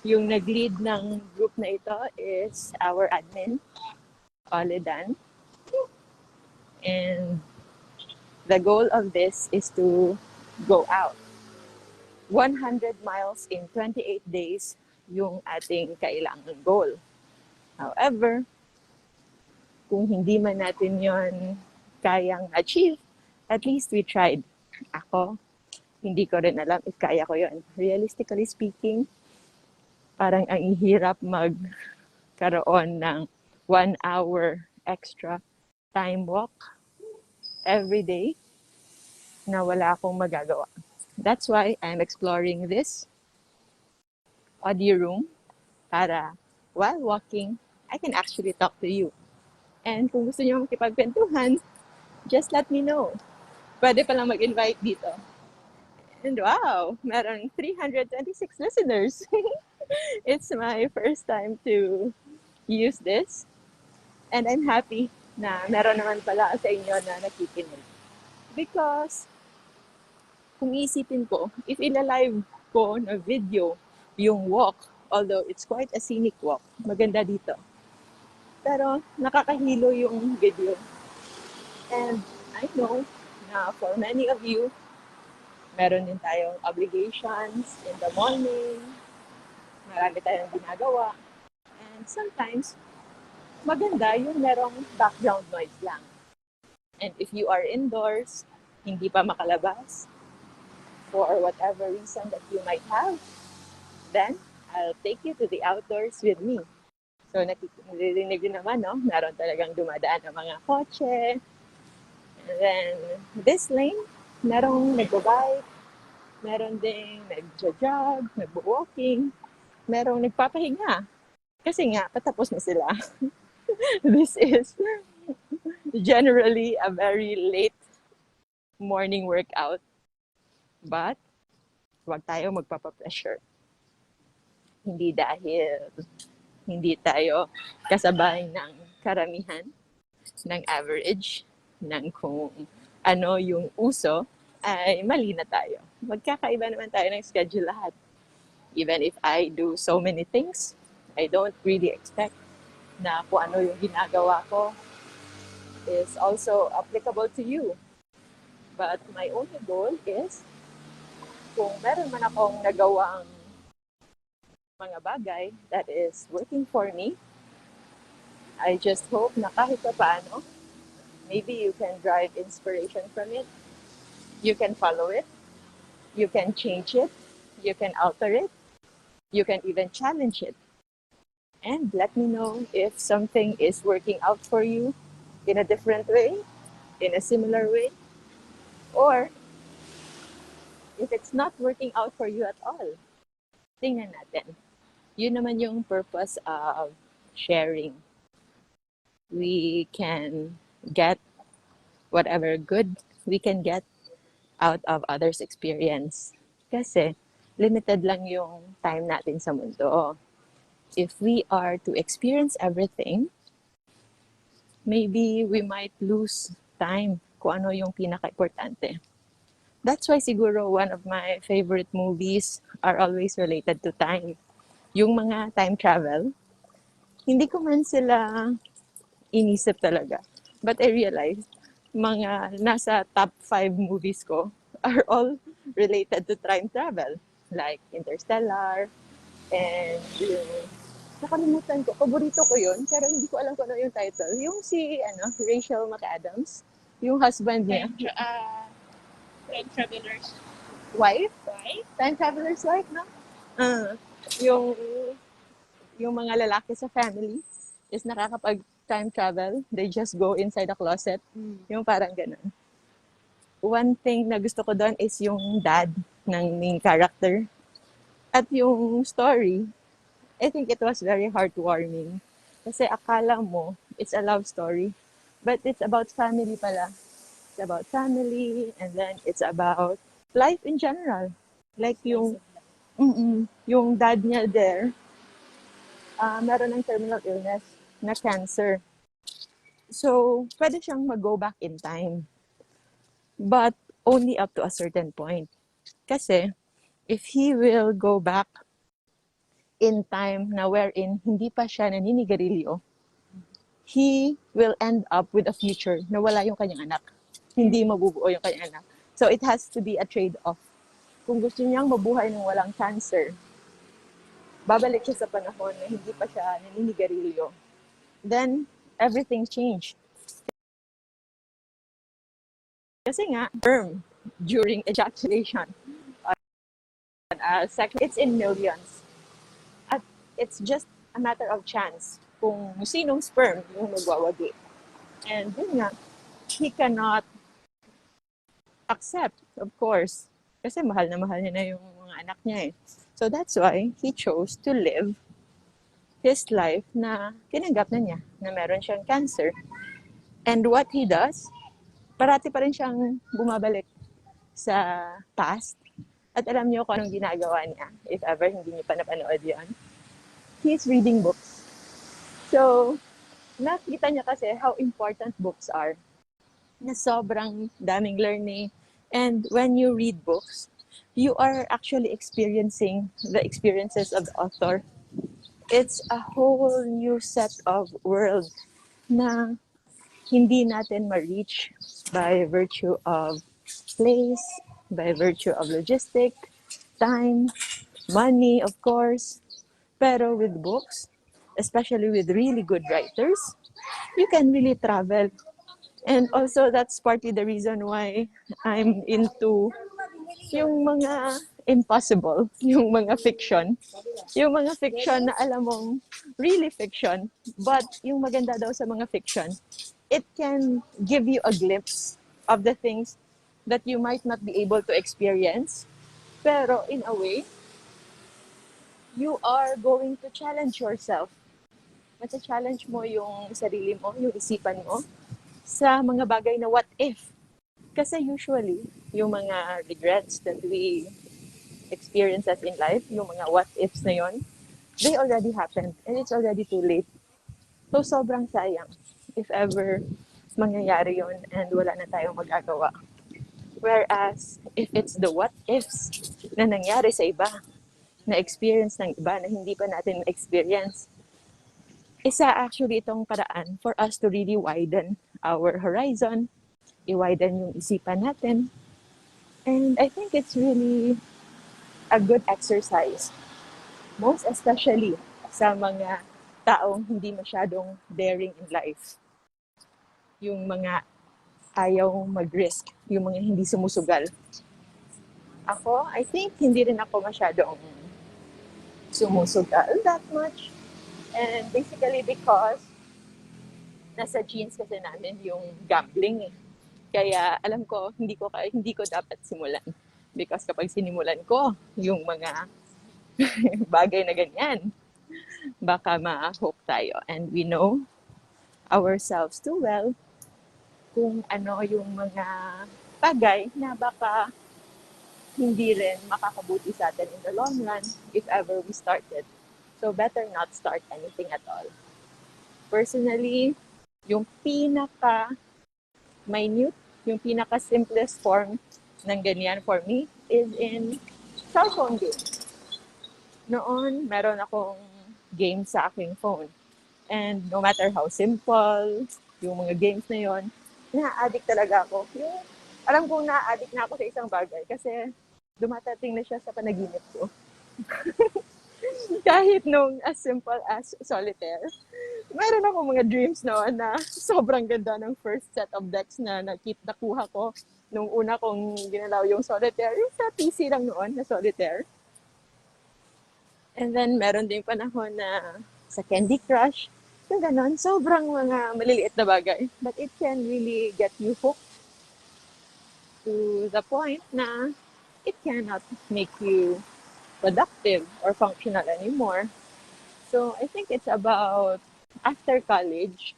Yung nag-lead ng group na ito is our admin, Oledan. And the goal of this is to go out. 100 miles in 28 days yung ating kailangang goal. However, kung hindi man natin yon kayang achieve, at least we tried. Ako, hindi ko rin alam if kaya ko yon. Realistically speaking, parang ang hirap magkaroon ng 1 hour extra time walk every day na wala akong magagawa. That's why I'm exploring this audio room para while walking, I can actually talk to you. And kung gusto niyo makipagkwentuhan, just let me know. Pwede palang mag-invite dito. And wow, meron 326 listeners. It's my first time to use this. And I'm happy na meron naman pala sa inyo na nakikinig. Because kung isipin ko, if ilalive ko na video yung walk, although it's quite a scenic walk, maganda dito. Pero nakakahilo yung video. And I know na for many of you, meron din tayong obligations in the morning, marami tayong ginagawa. And sometimes, maganda yung merong background noise lang. And if you are indoors, hindi pa makalabas, for whatever reason that you might have, then I'll take you to the outdoors with me. So naririnig din naman, no? Meron talagang dumadaan ng mga kotse. And then this lane, merong nagbo-bike, meron ding nagjo-jog, nagbo-walking, merong nagpapahinga. Kasi nga, patapos na sila. This is generally a very late morning workout. But, huwag tayo magpapapressure. Hindi dahil hindi tayo kasabay ng karamihan, ng average, ng kung ano yung uso, ay mali na tayo. Magkakaiba naman tayo ng schedule lahat. Even if I do so many things, I don't really expect na kung ano yung ginagawa ko is also applicable to you. But my only goal is, kung meron man akong nagawang mga bagay that is working for me, I just hope na kahit pa paano, maybe you can drive inspiration from it. You can follow it. You can change it. You can alter it. You can even challenge it. And let me know if something is working out for you in a different way, in a similar way, or if it's not working out for you at all. Tingnan natin. Yun naman yung purpose of sharing. We can get whatever good we can get out of others' experience. Kasi limited lang yung time natin sa mundo. If we are to experience everything, maybe we might lose time kung ano yung pinaka-importante. That's why siguro one of my favorite movies are always related to time. Yung mga time travel, hindi ko man sila inisip talaga. But I realized, mga nasa top 5 movies ko are all related to time travel. Like Interstellar, and yung, nakalimutan ko, paborito ko yun, pero hindi ko alam kung ano yung title. Yung si, Rachel McAdams, yung husband niya. Time Traveler's Wife? Wife? Time Traveler's Wife, no? Yung mga lalaki sa family is nakakapag time travel. They just go inside the closet. Yung parang ganun. One thing na gusto ko doon is yung dad ng main character. At yung story, I think it was very heartwarming. Kasi akala mo, it's a love story. But it's about family pala. It's about family, and then it's about life in general. Like yung dad niya there, meron ng terminal illness na cancer. So, pwede siyang mag-go back in time. But only up to a certain point. Kasi, if he will go back in time na wherein hindi pa siya naninigarilyo, he will end up with a future na wala yung kanyang anak. Hindi mabubuo yung kanyang anak. So it has to be a trade-off. Kung gusto niyang mabuhay ng walang cancer, babalik siya sa panahon na hindi pa siya naninigarilyo. Then, everything changed. Kasi nga, sperm during ejaculation, it's in millions. At it's just a matter of chance kung sinong sperm yung magwawagi. And yun nga, he cannot accept, of course. Kasi mahal niya na yung mga anak niya eh. So that's why he chose to live his life na tinanggap na niya na meron siyang cancer. And what he does, parati pa rin siyang bumabalik sa past. At alam niyo kung anong ginagawa niya, if ever hindi niyo pa napanood yan. He's reading books. So, nakita niya kasi how important books are. Na sobrang daming learning. And when you read books, you are actually experiencing the experiences of the author. It's a whole new set of world na hindi natin ma-reach by virtue of place, by virtue of logistic, time, money, of course. Pero with books, especially with really good writers, you can really travel. And also, that's partly the reason why I'm into yung mga impossible, yung mga fiction. Yung mga fiction na alam mong really fiction, but yung maganda daw sa mga fiction, it can give you a glimpse of the things that you might not be able to experience. Pero in a way, you are going to challenge yourself. Masa-challenge mo yung sarili mo, yung isipan mo, sa mga bagay na what if. Kasi usually, yung mga regrets that we experiences in life, yung mga what ifs na yon, they already happened and it's already too late. So sobrang sayang if ever mangyayari yon and wala na tayong magagawa. Whereas, if it's the what ifs na nangyari sa iba, na experience ng iba na hindi pa natin experience, isa actually itong paraan for us to really widen our horizon, i-widen yung isipan natin. And I think it's really a good exercise. Most especially sa mga taong hindi masyadong daring in life. Yung mga ayaw mag-risk, yung mga hindi sumusugal. Ako, I think hindi rin ako masyadong sumusugal that much. And basically because nasa genes kasi namin yung gambling eh. Kaya alam ko hindi ko dapat simulan. Because kapag sinimulan ko yung mga bagay na ganyan, baka ma-hook tayo. And we know ourselves too well kung ano yung mga bagay na baka hindi rin makakabuti sa atin in the long run if ever we started. So better not start anything at all. Personally, yung pinaka-minute, yung pinaka-simplest form ng ganyan for me is in cellphone games. Noon, meron akong game sa aking phone. And no matter how simple, yung mga games na yon, na-addict talaga ako. Yung, alam kong na-addict na ako sa isang bagay kasi dumatating na siya sa panaginip ko. Kahit nung as simple as solitaire, meron ako mga dreams noon na sobrang ganda ng first set of decks na nakuha ko nung una kong ginalaw yung solitaire. Yung sa PC lang noon na solitaire. And then meron ding panahon na sa Candy Crush, yung ganon, sobrang mga maliliit na bagay. But it can really get you hooked to the point na it cannot make you productive or functional anymore. So I think it's about after college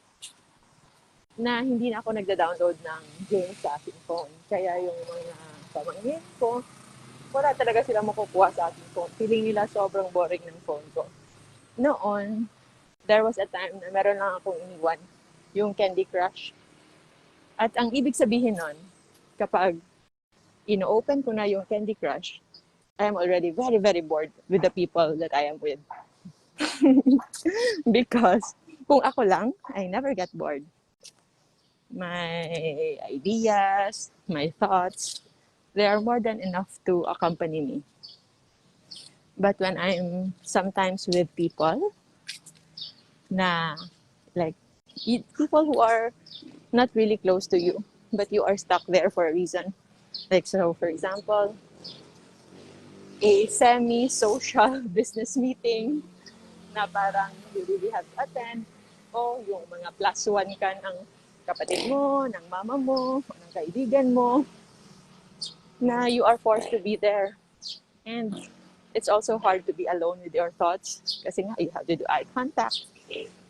na hindi na ako nagda-download ng games sa aking phone. Kaya yung mga pamangkin ko, wala talaga sila makukuha sa aking phone. Feeling nila sobrang boring ng phone ko. Noon, there was a time na meron lang akong iniwan, yung Candy Crush. At ang ibig sabihin nun, kapag ino-open ko na yung Candy Crush, I am already very, very bored with the people that I am with. Because kung ako lang, I never get bored. My ideas, my thoughts, they are more than enough to accompany me. But when I'm sometimes with people na like people who are not really close to you, but you are stuck there for a reason. Like so, for example, a semi-social business meeting na parang you really have to attend o yung mga plus one ka ng kapatid mo, ng mama mo, ng kaibigan mo na you are forced to be there. And it's also hard to be alone with your thoughts kasi nga you have to do eye contact,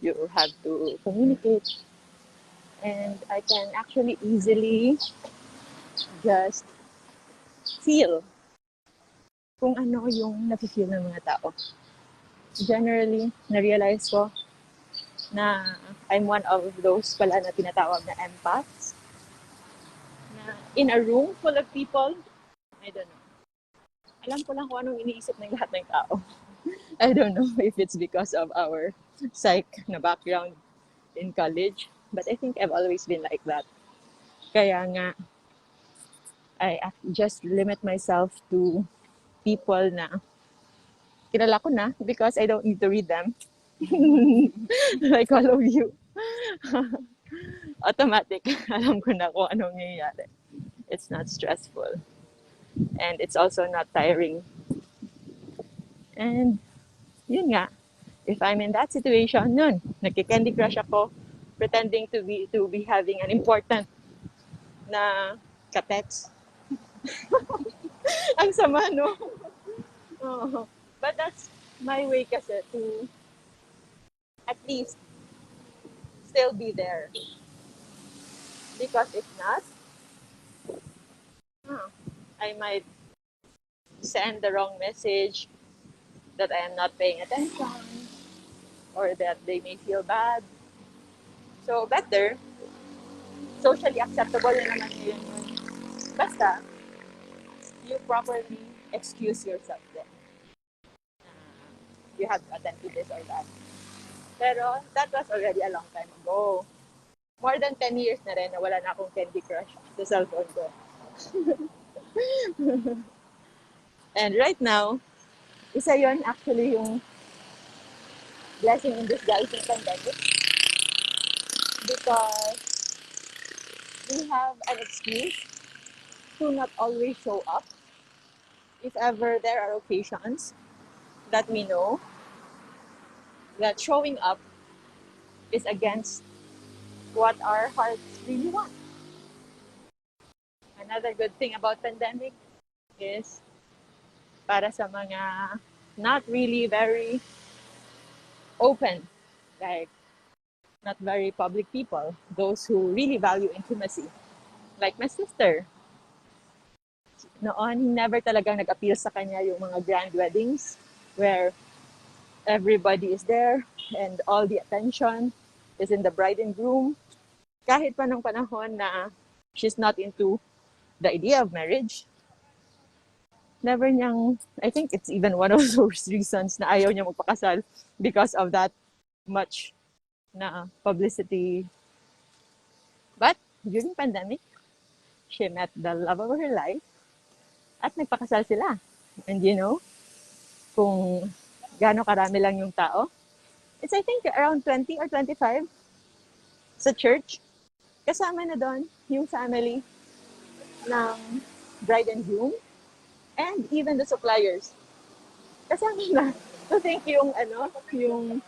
you have to communicate, and I can actually easily just feel kung ano yung nafe-feel ng mga tao. Generally, na-realize ko na I'm one of those pala na tinatawag na empaths. Na in a room full of people, I don't know. Alam ko lang kung anong iniisip ng lahat ng tao. I don't know if it's because of our psych na background in college, but I think I've always been like that. Kaya nga, I just limit myself to people na kilala ko na because I don't need to read them. Like all of you. Automatic. Alam ko na kung anong nangyayari. It's not stressful. And it's also not tiring. And yun nga, if I'm in that situation, nun, nagki-candy crush ako, pretending to be having an important na ka-text. Ang sama, no? Oh. But that's my way kasi to at least still be there. Because if not, I might send the wrong message that I am not paying attention or that they may feel bad. So better, socially acceptable na naman ngayon yun. Basta, you properly excuse yourself then. You have to attend to this or that. Pero that was already a long time ago. More than 10 years na rin na wala na akong Candy Crush sa cellphone ko. And right now, isa yon actually yung blessing in disguise ng pandemic because we have an excuse to not always show up if ever there are occasions that we know that showing up is against what our hearts really want. Another good thing about pandemic is para sa mga not really very open, like not very public people, those who really value intimacy. Like my sister. Noon, never talagang nag-appeal sa kanya yung mga grand weddings where everybody is there and all the attention is in the bride and groom. Kahit pa nung panahon na she's not into the idea of marriage, never niyang, I think it's even one of those reasons na ayaw niya magpakasal because of that much na publicity. But during pandemic, she met the love of her life at nagpakasal sila. And you know, kung gaano karami lang yung tao, it's I think around 20 or 25 sa church. Kasama na doon yung family ng bride and groom and even the suppliers. Kasama na. So think yung yung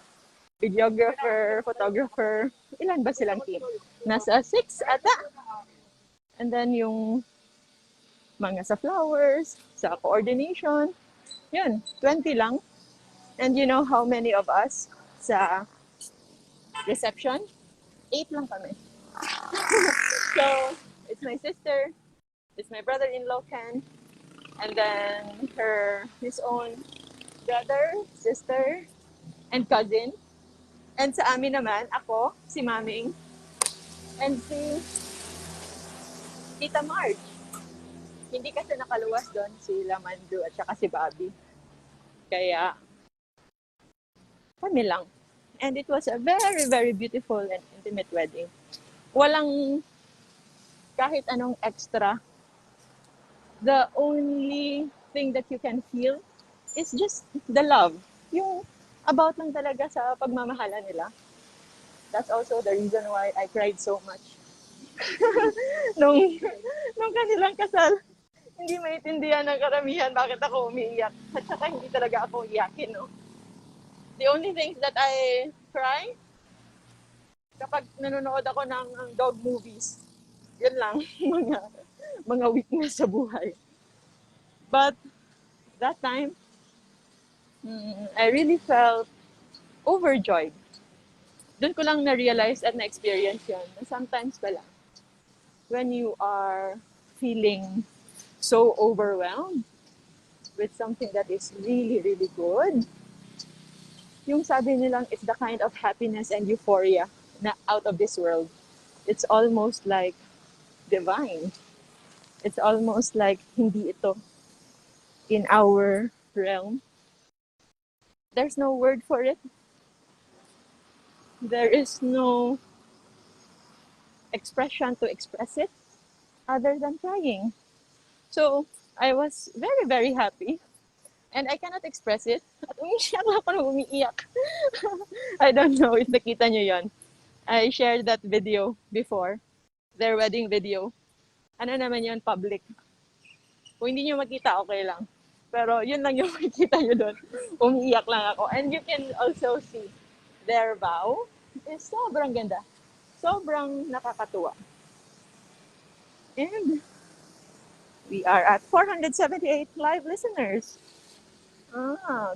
videographer, photographer, ilan ba silang team? Nasa 6 ata. And then yung mga sa flowers, sa coordination, yun, 20 lang. And you know how many of us sa reception? 8 lang kami. So, it's my sister, it's my brother-in-law Ken, and then his own brother, sister, and cousin. And sa amin naman, ako, si Maming, and si Tita Marge. Hindi kasi nakaluwas doon si Lamandu at saka si Bobby. Kaya, kami lang. And it was a very, very beautiful and intimate wedding. Walang kahit anong extra. The only thing that you can feel is just the love. Yung about lang talaga sa pagmamahala nila. That's also the reason why I cried so much nung, nung kanilang kasal. Hindi maintindihan ng karamihan bakit ako umiiyak. At saka hindi talaga ako iyakin, no? The only things that I cry kapag nanonood ako ng dog movies. Yun lang, mga weakness sa buhay. But that time, I really felt overjoyed. Doon ko lang na-realize at na-experience yun na sometimes pala, when you are feeling so overwhelmed with something that is really, really good, yung sabi nilang it's the kind of happiness and euphoria na out of this world. It's almost like divine. It's almost like hindi ito in our realm. There's no word for it. There is no expression to express it other than crying. So, I was very, very happy. And I cannot express it. At umiiyak ako na umiiyak. I don't know if nakita nyo yon. I shared that video before. Their wedding video. Ano naman yon, public. Kung hindi nyo makita, okay lang. Pero yun lang yung makikita nyo doon. Umiiyak lang ako. And you can also see their vow is sobrang ganda. Sobrang nakakatuwa. And we are at 478 live listeners.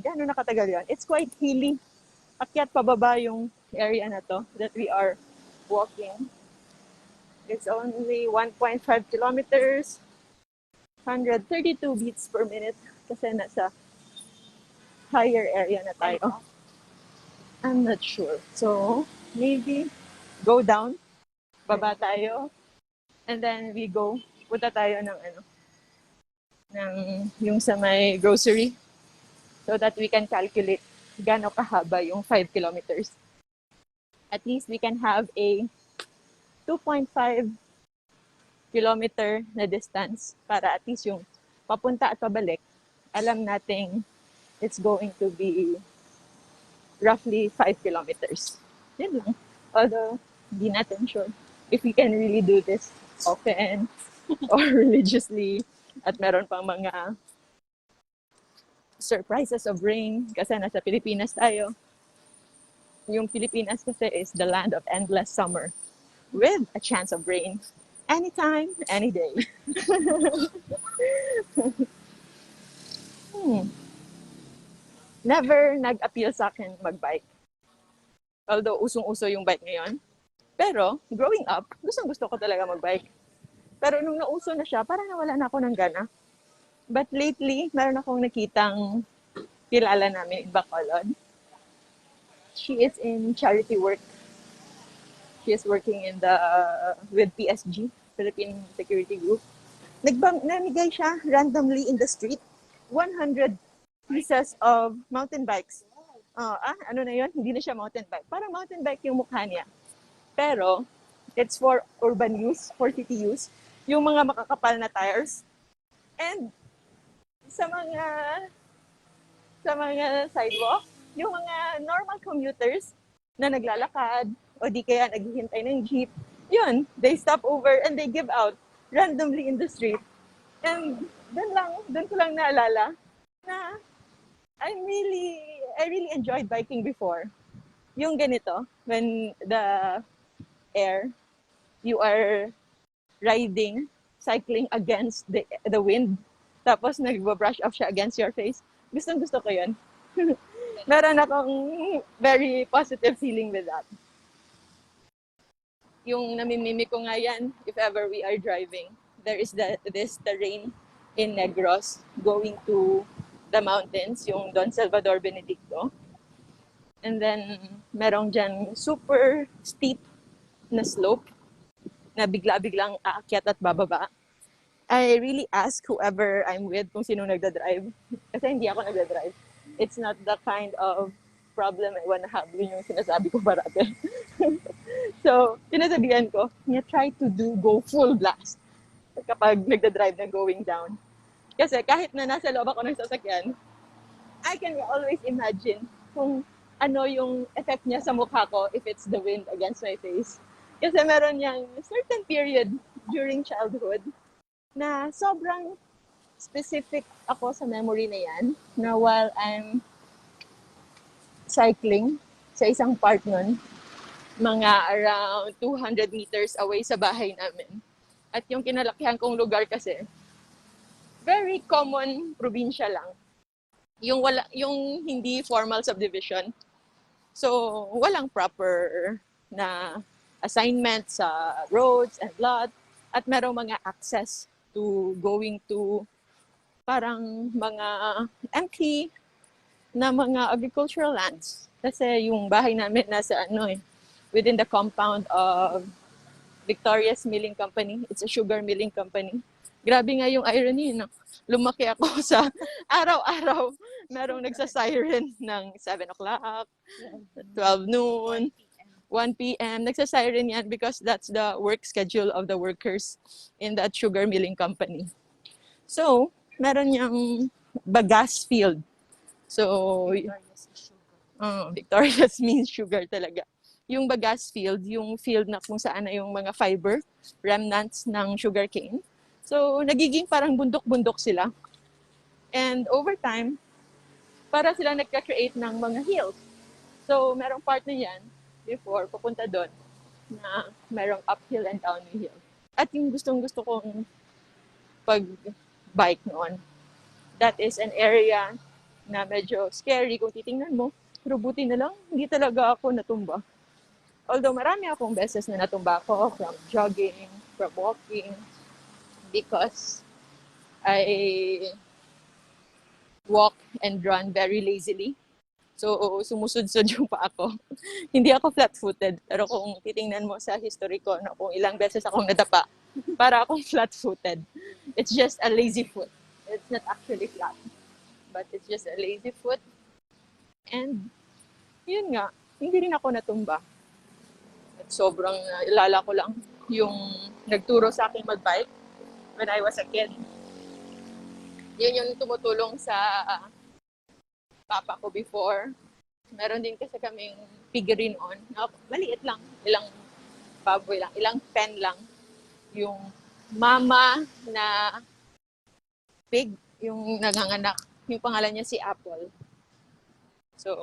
Gano'n nakatagal yan? It's quite hilly. Akyat pababa yung area na to that we are walking. It's only 1.5 kilometers, 132 beats per minute kasi nasa higher area na tayo. I'm not sure. So, maybe go down, baba tayo, and then we go, punta tayo ng yung sa may grocery so that we can calculate gaano kahaba yung 5 kilometers. At least we can have a 2.5 kilometer na distance para at least yung papunta at pabalik, alam nating it's going to be roughly 5 kilometers. Yun lang. Although, hindi natin sure if we can really do this often or religiously at meron pang mga surprises of rain kasi nasa Pilipinas tayo. Yung Pilipinas kasi is the land of endless summer with a chance of rain anytime, any day. Never nag-appeal sa akin mag-bike. Although usong-uso yung bike ngayon. Pero, growing up, gustong-gusto ko talaga mag-bike. Pero nung nauso na siya, parang nawala na ako ng gana. But lately, meron akong nakitang kilala namin in Bacolod. She is in charity work. She is working with PSG, Philippine Security Group. Namigay siya randomly in the street, 100 pieces of mountain bikes. Ano na yun? Hindi na siya mountain bike. Parang mountain bike yung mukha niya. Pero, it's for urban use, for city use. Yung mga makakapal na tires. And, sa mga sidewalk, yung mga normal commuters na naglalakad o di kaya naghihintay ng jeep, yun, they stop over and they give out randomly in the street. And doon ko lang naalala na I really enjoyed biking before. Yung ganito, when the air, you are riding, cycling against the wind, tapos nag-brush off siya against your face. Gustong-gusto ko yun. Meron akong very positive feeling with that. Yung namimimi ko nga yan, if ever we are driving, there is this terrain in Negros going to the mountains, yung Don Salvador Benedicto. And then, merong dyan super steep na slope na bigla-biglang aakyat at bababa. I really ask whoever I'm with kung sino nagdadrive. Kasi hindi ako nagdadrive. It's not the kind of problem I wanna have. Yun yung sinasabi ko parate. So, sinasabihan ko, try to go full blast kapag nagda-drive na going down. Kasi kahit na nasa loob ako ng sasakyan, I can always imagine kung ano yung effect niya sa mukha ko if it's the wind against my face. Kasi meron niyang certain period during childhood na sobrang specific ako sa memory na yan, na while I'm cycling sa isang part nun, mga around 200 meters away sa bahay namin. At yung kinalakihan kong lugar kasi, very common probinsya lang. Yung hindi formal subdivision. So, walang proper na assignment sa roads and lot. At merong mga access to going to parang mga empty na mga agricultural lands. Kasi yung bahay namin nasa within the compound of Victoria's Milling Company. It's a sugar milling company. Grabe nga yung irony, no? Lumaki ako sa araw-araw. Merong nagsa-siren ng 7 o'clock, 12 noon, 1 p.m. Nagsa-siren yan because that's the work schedule of the workers in that sugar milling company. So, meron yung bagas field. So, Victoria's means sugar talaga. Yung bagas field, yung field na kung saan na yung mga fiber, remnants ng sugarcane. So, nagiging parang bundok-bundok sila. And over time, para sila nagka-create ng mga hills. So, merong part na yan, before, papunta doon, na merong uphill and downhill. At yung gustong-gusto kong pag-bike noon, that is an area na medyo scary kung titingnan mo. Pero buti na lang, hindi talaga ako natumba. Although marami akong beses na natumba ako from jogging, from walking, because I walk and run very lazily. So, sumusud-sud yung pa ako. Hindi ako flat-footed. Pero kung titingnan mo sa history ko, kung ilang beses akong nadapa, para akong flat-footed. It's just a lazy foot. It's not actually flat. But it's just a lazy foot. And, yun nga, hindi rin ako natumba. At sobrang ilala ko lang yung nagturo sa akin mag-bike when I was a kid. Yun yung tumutulong sa papa ko before. Meron din kasi kaming figurine on. Maliit lang. Ilang baboy lang. Ilang pen lang. Yung mama na pig, yung nanganganak. Yung pangalan niya si Apple. So,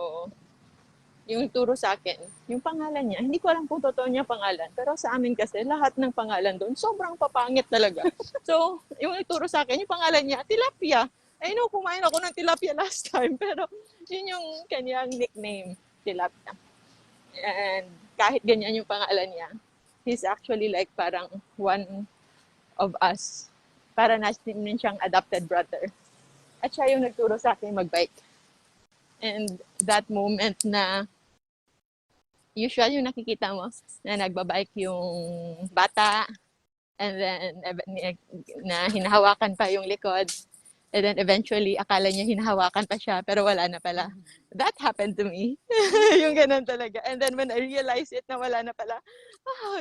yung turo sa akin, yung pangalan niya, hindi ko alam kung totoo niya pangalan, pero sa amin kasi, lahat ng pangalan doon, sobrang papangit talaga. So, yung ituro sa akin, yung pangalan niya, Tilapia. I know, kumain ako ng tilapia last time, pero yun yung kanyang nickname, Tilapia. And kahit ganyan yung pangalan niya, he's actually like parang one of us. Para natin siyang adopted brother. At siya yung nagturo sa akin mag-bike. And that moment na usual yung nakikita mo na nagbabike yung bata and then na hinahawakan pa yung likod and then eventually akala niya hinahawakan pa siya pero wala na pala. That happened to me. Yung ganun talaga. And then when I realized it na wala na pala,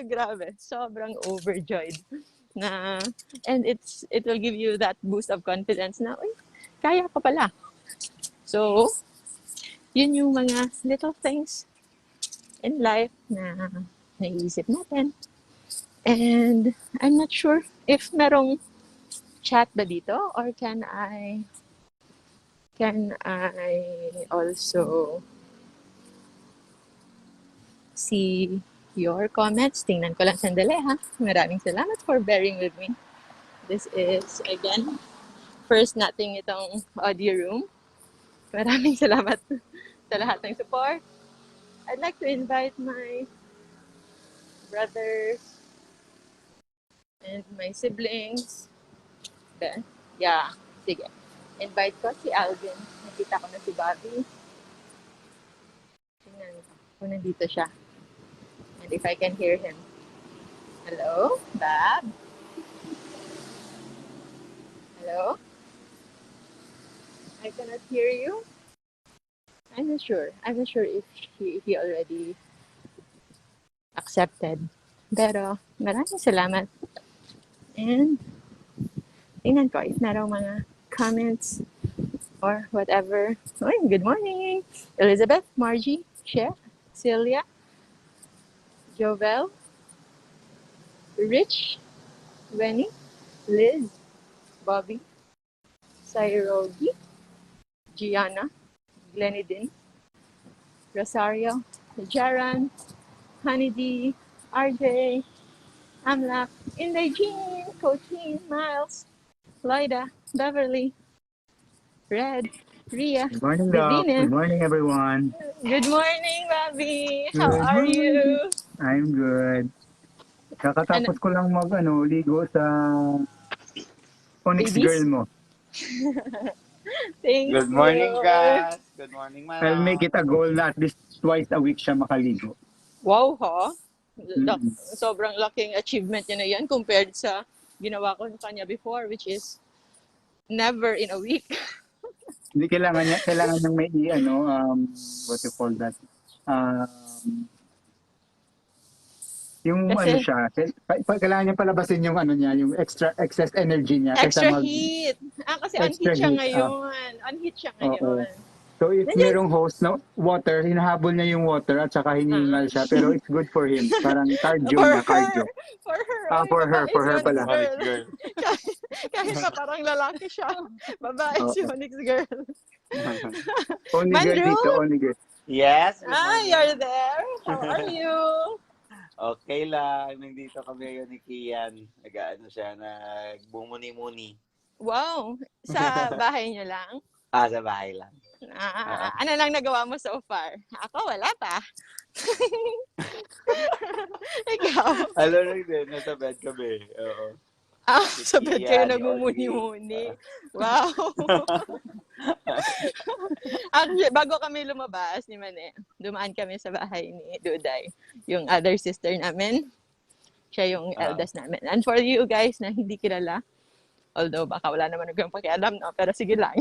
grabe, sobrang overjoyed na, and it will give you that boost of confidence na, uy, kaya pa pala. So, yun yung mga little things in life na naiisip natin. And I'm not sure if merong chat ba dito or can I also see your comments? Tingnan ko lang sandali ha. Maraming salamat for bearing with me. This is, again, first natin itong audio room. Maraming salamat sa lahat ng support. I'd like to invite my brothers and my siblings. Yeah, sige. Invite ko si Alvin. Nakita ko na si Bobby. Tingnan ko kung nandito siya. And if I can hear him. Hello, Bob? Hello? I cannot hear you. I'm not sure. I'm not sure if he already accepted. Pero maraming salamat. And tingnan ko if meron mga comments or whatever. Oy, good morning. Elizabeth, Margie, Chef, Celia, Jovel, Rich, Wenny, Liz, Bobby, Sairogi, Gianna, Glenidin, Rosario, Jaran, Honeydee, RJ, Amlak, Inday Jean, Coachine, Miles, Loida, Beverly, Red, Ria, Good morning, Doc. Good Divine. morning, everyone. Good morning, Bobby. How Good are morning. you? I'm good. Ano, Kakatapos ko lang ligo sa Onyx girl babies? mo. Thank Good morning, you. guys. Good morning, I'll make Manong. it a goal na at least twice a week siya makaligo. Wow, ha? Mm-mm. Sobrang laking achievement niya na yan compared sa ginawa ko kanya before, which is never in a week. Hindi kailangan niyang may what you call that? Um, yung ano Kasi siya, kailangan niya palabasin yung yung excess energy niya kaysa extra mag heat. Kasi extra unheat siya heat. ngayon. Unheat siya Oo. ngayon. So if Nandiyan. merong host na water, hinahabol niya yung water at saka Ah. hinihingal siya. Pero it's good for him. Parang cardio For niya, her. cardio. For her. Ah, Oy, for babae si her Onyx pala. Onyx Girl. girl. kahit pa parang lalaki siya. Babae si Oo. Onyx Girl. Only girl Mandrew? dito, only girl. Yes, good Ah, morning. you're there. How are you? Okay lang. Nandito kami ngayon ni Kian. Nagbumuni-muni. Wow. Sa bahay niyo lang? Sa bahay lang. Ano lang nagawa mo so far? Ako, wala pa. Ikaw? Alam lang din, nasa bed kami. Oo. Si Sa bed kayo Kian, ni nagmumuni-muni. Orly. Wow. Actually, bago kami lumabas ni Mane, dumaan kami sa bahay ni Duday, yung other sister namin. Siya yung eldest namin. And for you guys na hindi kilala, although baka wala naman nagawang pakialam, no? Pero sige lang.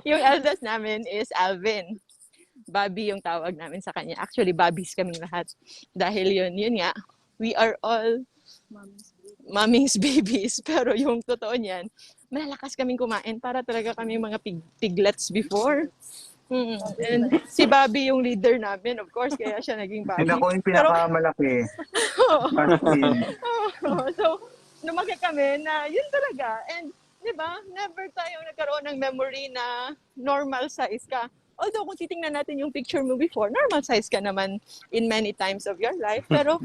Yung eldest namin is Alvin. Bobby yung tawag namin sa kanya. Actually, Bobbies kaming lahat. Dahil yun nga, we are all mommy's babies. Pero yung totoo niyan, malalakas kaming kumain para talaga kami mga piglets before. And si Bobby yung leader namin, of course, kaya siya naging And Bobby. ako yung Pero, pinakamalaki. As in. so, lumaki kami na yun talaga. And, di ba, never tayo nagkaroon ng memory na normal size ka. Although, kung titingnan natin yung picture mo before, normal size ka naman in many times of your life. Pero,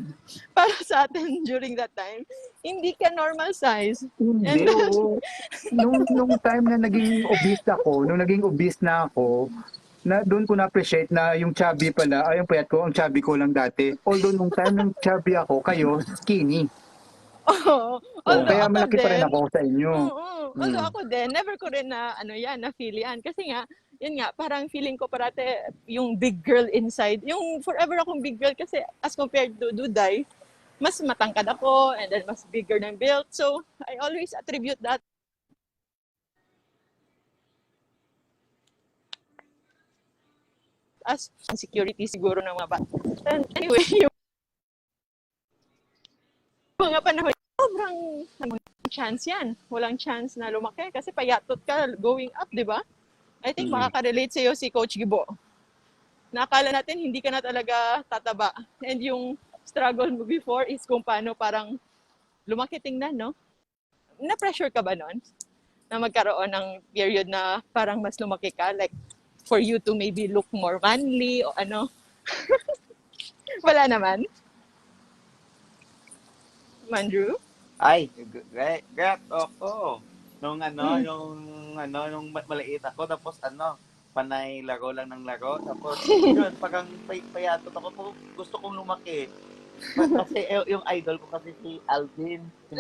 para sa atin during that time, hindi ka normal size. Hindi, oo. Nung time na naging obese na ako, na doon ko na-appreciate na yung chubby pala, yung payat ko, ang chubby ko lang dati. Although nung time ng chubby ako, kayo, skinny. Although Kaya ako malaki pa rin din, ako sa inyo. although ako din, never ko rin na, na-feel yan. Kasi nga, yun nga, parang feeling ko parate yung big girl inside. Yung forever akong big girl kasi as compared to Duday, mas matangkad ako and then mas bigger ng build. So, I always attribute that as insecurity siguro ng mga bata. And anyway, yung mga panahon, sobrang chance yan. Walang chance na lumaki kasi payatot ka going up, di ba? I think makaka-relate sa'yo si Coach Gibo. Nakala natin hindi ka na talaga tataba. And yung struggle mo before is kung paano parang lumaki tingnan, no? Na-pressure ka ba nun? Na magkaroon ng period na parang mas lumaki ka? Like, for you to maybe look more manly o ano? Wala naman? Mandrew? Ay, great ako. Nung nung maliit ako, tapos panay laro lang ng laro. Tapos, yun, pag payatot ako, gusto kong lumaki. Kasi yung idol ko kasi si Alvin. Si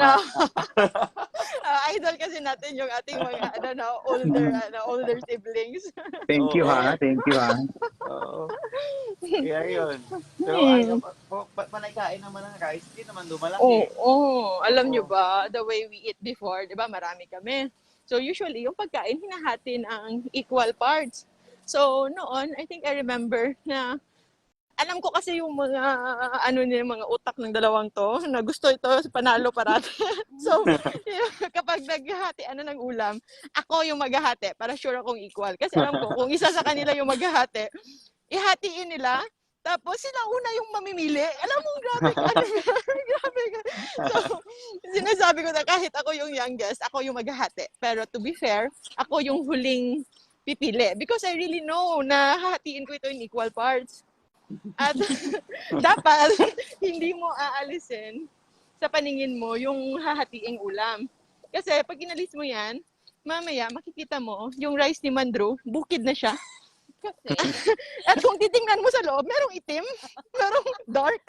Idol kasi natin yung ating mga older siblings. Thank you ha, thank you ha. Oo. Kaya yun. Pero panaykain naman ng rice, hindi naman lumalaki. Alam nyo ba, the way we eat before, di ba, marami kami. So usually, yung pagkain, hinahati ng equal parts. So, noon, I think I remember na alam ko kasi yung mga mga utak ng dalawang to na gusto ito panalo parati. So, kapag naghahati ng ulam, ako yung maghahati para sure akong equal. Kasi alam ko, kung isa sa kanila yung maghahati, ihatiin nila, tapos sila una yung mamimili. Alam mo, grabe ka, grabe ka. So, sinasabi ko na kahit ako yung youngest, ako yung maghahati. Pero to be fair, ako yung huling pipili. Because I really know na hahatiin ko ito in equal parts. At dapat hindi mo aalisin sa paningin mo yung hahatiing ulam. Kasi pag inalis mo yan, mamaya makikita mo yung rice ni Mandro, bukid na siya. At kung titingnan mo sa loob, merong itim, merong dark.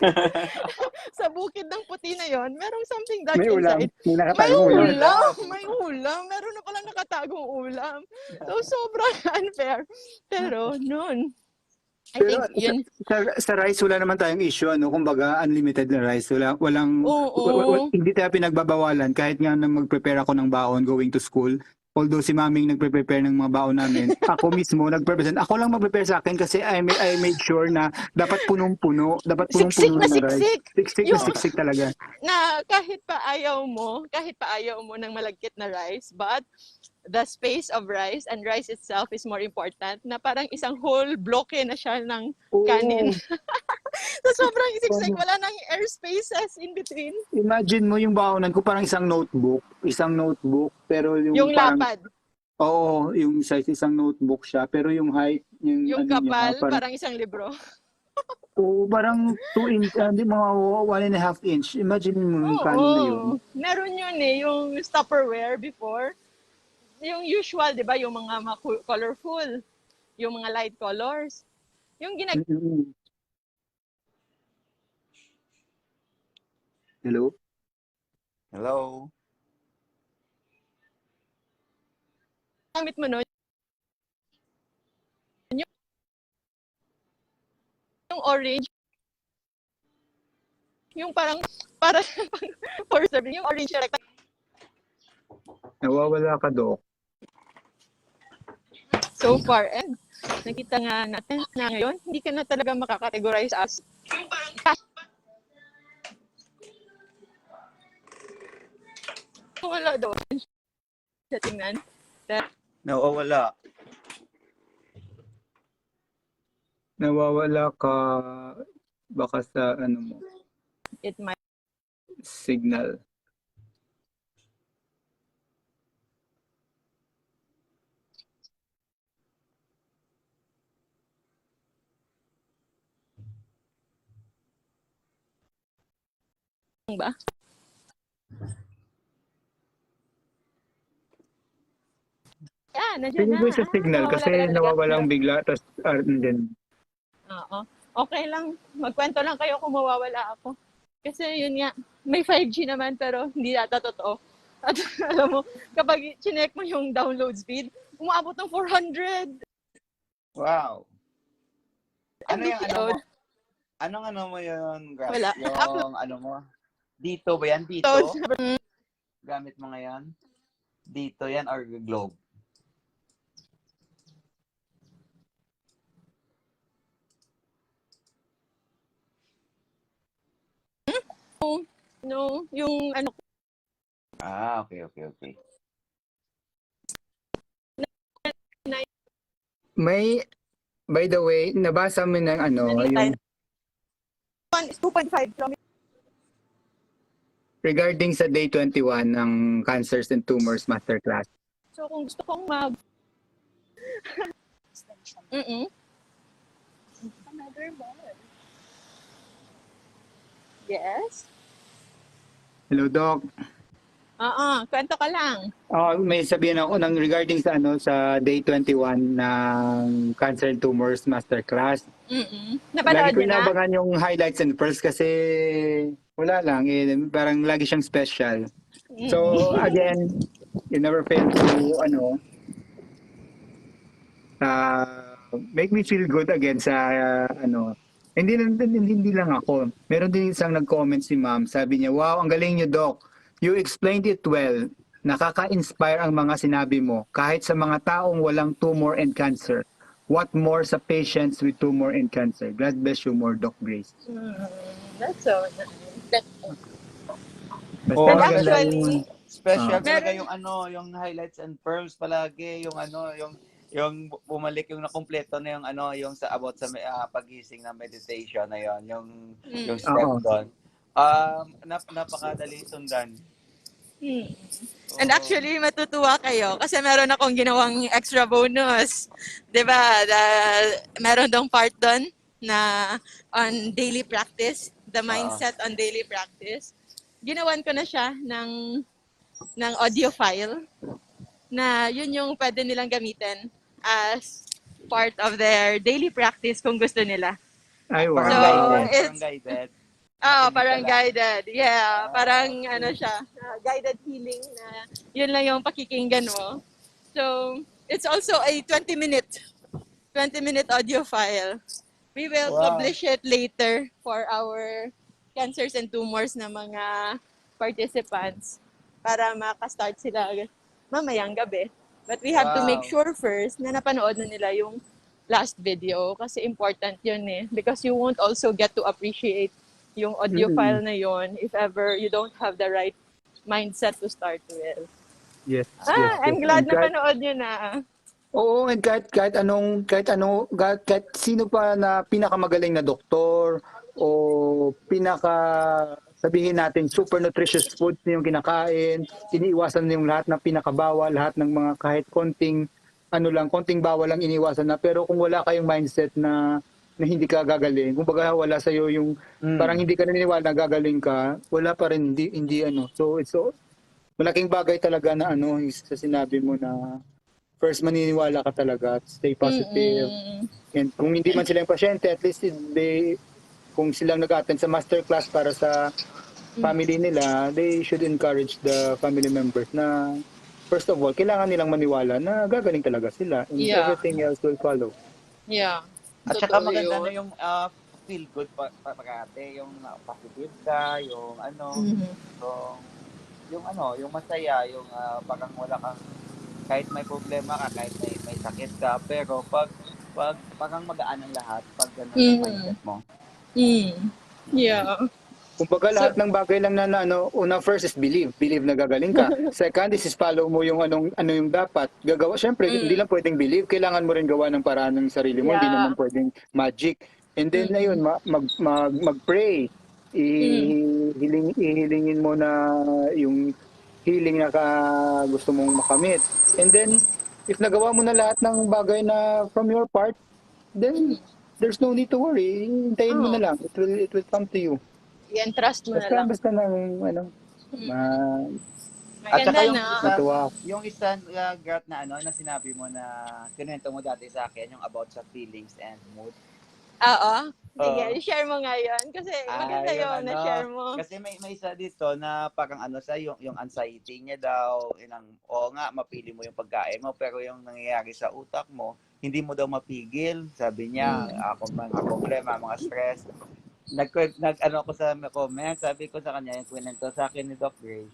Sa bukid ng puti na yon, merong something dark May ulam. inside. May May nakatagong ulam. ulam! May ulam! Meron na palang nakatagong ulam. So, sobrang unfair. Pero, noon, I Pero think yun. sa rice wala naman tayong issue, ano, kumbaga unlimited na rice, Oo. hindi tayo pinagbabawalan kahit nga na mag-prepare ako ng baon going to school. Although si maming nagpe-prepare ng mga baon namin, ako mismo nagpe-present. Ako lang mag-prepare sa akin kasi I made sure na dapat punong-puno, Siksik na ng rice. siksik. Siksik na Yung- siksik talaga. Na kahit pa ayaw mo ng malagkit na rice, but the space of rice and rice itself is more important, na parang isang whole bloke na siya ng kanin. So, sobrang siksik, wala nang air spaces in between. Imagine mo yung baonan ko parang isang notebook, pero Yung parang, lapad, oo, yung size isang notebook siya, pero yung height, yung ano niya, kapal, parang isang libro. parang 2 inch, hindi mga 1.5 inch. Imagine mo yung kanin na yun. Meron yun yung Tupperware before. Yung usual, di ba? Yung mga colorful. Yung mga light colors. Yung Mm-mm. Hello? Hello? ginagamit mo nun, yung orange, yung para for serving, yung orange rectangle. Nawawala ka, Dok. So far, and nakita nga natin na ngayon, hindi ka na talaga makakategorize as wala doon sa tingnan. Nawawala. Nawawala ka baka sa ano mo, It might signal. ba? Nandiyan Tingin na. ko sa signal kasi talaga. nawawalang bigla, tapos then Oo. Okay lang. Magkwento lang kayo kung mawawala ako. Kasi yun nga, may 5G naman pero hindi yata totoo. At alam mo, kapag chinek mo yung download speed, umabot ng 400. Wow. Ano yung ano mo? Download. Anong ano mo yun, Grass? Wala. Yung ano mo? Dito ba yan? Dito? So, Gamit mo ngayon? Dito yan or globe? no, yung ano, Ah, okay. may, by the way, nabasa mo ng ano, yung 2.5 kilometers. regarding sa day 21 ng Cancers and Tumors Masterclass. So, kung gusto kong Another one. Yes? Hello, Doc. Kwento ka lang. May sabihin ako ng regarding sa ano sa day 21 ng Cancer and Tumors Masterclass. Lagi Napanood ko niyo na? inabangan yung highlights and pearls kasi wala lang, parang lagi siyang special. So again, you never fail to make me feel good again sa hindi lang ako. Meron din isang nag-comment si Ma'am, sabi niya, "Wow, ang galing niyo, Doc. You explained it well. Nakaka-inspire ang mga sinabi mo kahit sa mga taong walang tumor and cancer. What more sa patients with tumor and cancer? God bless you more, Doc Grace. That's so nice. Basta Oo, And maganda actually, yung... special ah, talaga meron, yung yung highlights and pearls palagi, yung bumalik yung nakumpleto na yung sa about sa pagising na meditation na yung step oo. doon. Napakadali sundan. hmm. And Oo. actually, matutuwa kayo kasi meron akong ginawang extra bonus. 'Di ba? Meron dong part doon na on daily practice, the Oo. mindset on daily practice. Ginawan ko na siya ng audio file na yun yung pwede nilang gamitin as part of their daily practice kung gusto nila. Ay, So, Parang wow. guided, parang it's guided. Makinig ka parang lang. guided. Yeah, parang ano Okay. siya, guided healing na yun lang yung pakikinggan mo. So, it's also a 20-minute audio file. We will Wow. publish it later for our cancers and tumors na mga participants para makastart sila mamayang gabi. But we have to make Wow. sure first na napanood na nila yung last video kasi important yun eh. Because you won't also get to appreciate yung audio Mm-mm. file na yun if ever you don't have the right mindset to start with. Yes, yes, yes. I'm And glad na panood nyo na. oo, and kahit sino pa na pinakamagaling na doktor o pinaka sabihin natin super nutritious foods na yung kinakain, iniiwasan na yung lahat ng pinakabawal, lahat ng mga kahit konting bawal lang iniiwasan na. Pero kung wala kayong mindset na hindi ka gagaling, kumbaga wala sa iyo yung parang Mm. hindi ka naniniwala na gagaling ka, wala pa rin hindi ano. So malaking bagay talaga na yung sa sinabi mo na first maniniwala ka talaga, stay positive. Mm-mm. And kung hindi man sila yung pasyente, at least kung silang nag-attend sa masterclass para sa family nila, they should encourage the family members na first of all, kailangan nilang maniwala na gagaling talaga sila and Yeah. everything else will follow. Yeah. At saka Totoo maganda yun. na yung feel good parate, yung positive ka, Mhm. yung yung masaya, yung parang wala kang kahit may problema ka, kahit may sakit ka, pero pag parang magaan ang lahat pag yung Mhm. mindset mo. Mm. Yeah. Kumbaga So, lahat ng bagay lang na una first is believe na gagaling ka. Second is follow mo yung ano yung dapat gagawa. Syempre hindi mm. lang pwedeng believe, kailangan mo rin gawa ng paraan ng sarili mo, hindi Yeah. naman pwedeng magic. And then Mm. ayun, mag-pray. Mm. Ihilingin mo na yung healing na gusto mong makamit. And then if nagawa mo na lahat ng bagay na from your part, then there's no need to worry. Hintayin mo na Oh, lang. It will come to you. i-entrust mo na lang. Basta nang ma At Maganda saka na. matuwa. yung isa Gert, na sinabi mo na kinuwento mo dati sa akin, yung about sa feelings and mood. Oo. Sige, Oo. share mo nga yun. Kasi maganda Yung yun na share mo. kasi may isa dito na parang sa yung anxiety niya daw, oo nga, mapili mo yung pagkain mo, pero yung nangyayari sa utak mo, hindi mo daw mapigil. Sabi niya, Mm. mga problema, mga stress. Ako sa comment, sabi ko sa kanya, yung kwento sa akin ni Doc Grace,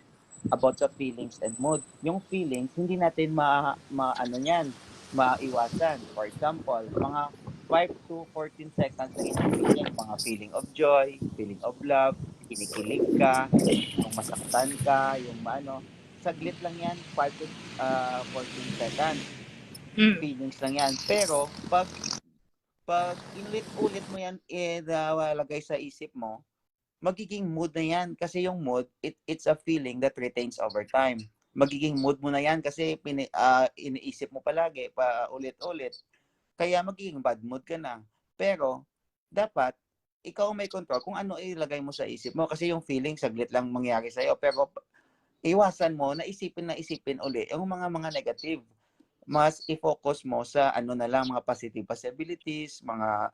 about sa feelings and mood. Yung feelings, hindi natin maiwasan. For example, mga 5 to 14 seconds lang yung feeling. Mga feeling of joy, feeling of love, kinikilig ka, yung masaktan ka, yung saglit lang yan, 5 to 14 seconds. Mm. Feelings lang yan. Pero, pag inulit-ulit mo yan, nalagay sa isip mo, magiging mood na yan. Kasi yung mood, it's a feeling that retains over time. Magiging mood mo na yan kasi iniisip mo palagi, pa ulit-ulit. Kaya magiging bad mood ka na. Pero, dapat, ikaw may control kung ano ilagay mo sa isip mo. Kasi yung feeling, saglit lang mangyari sa'yo. Pero, iwasan mo na isipin uli yung mga negative. Mas i-focus mo sa na lang, mga positive possibilities, mga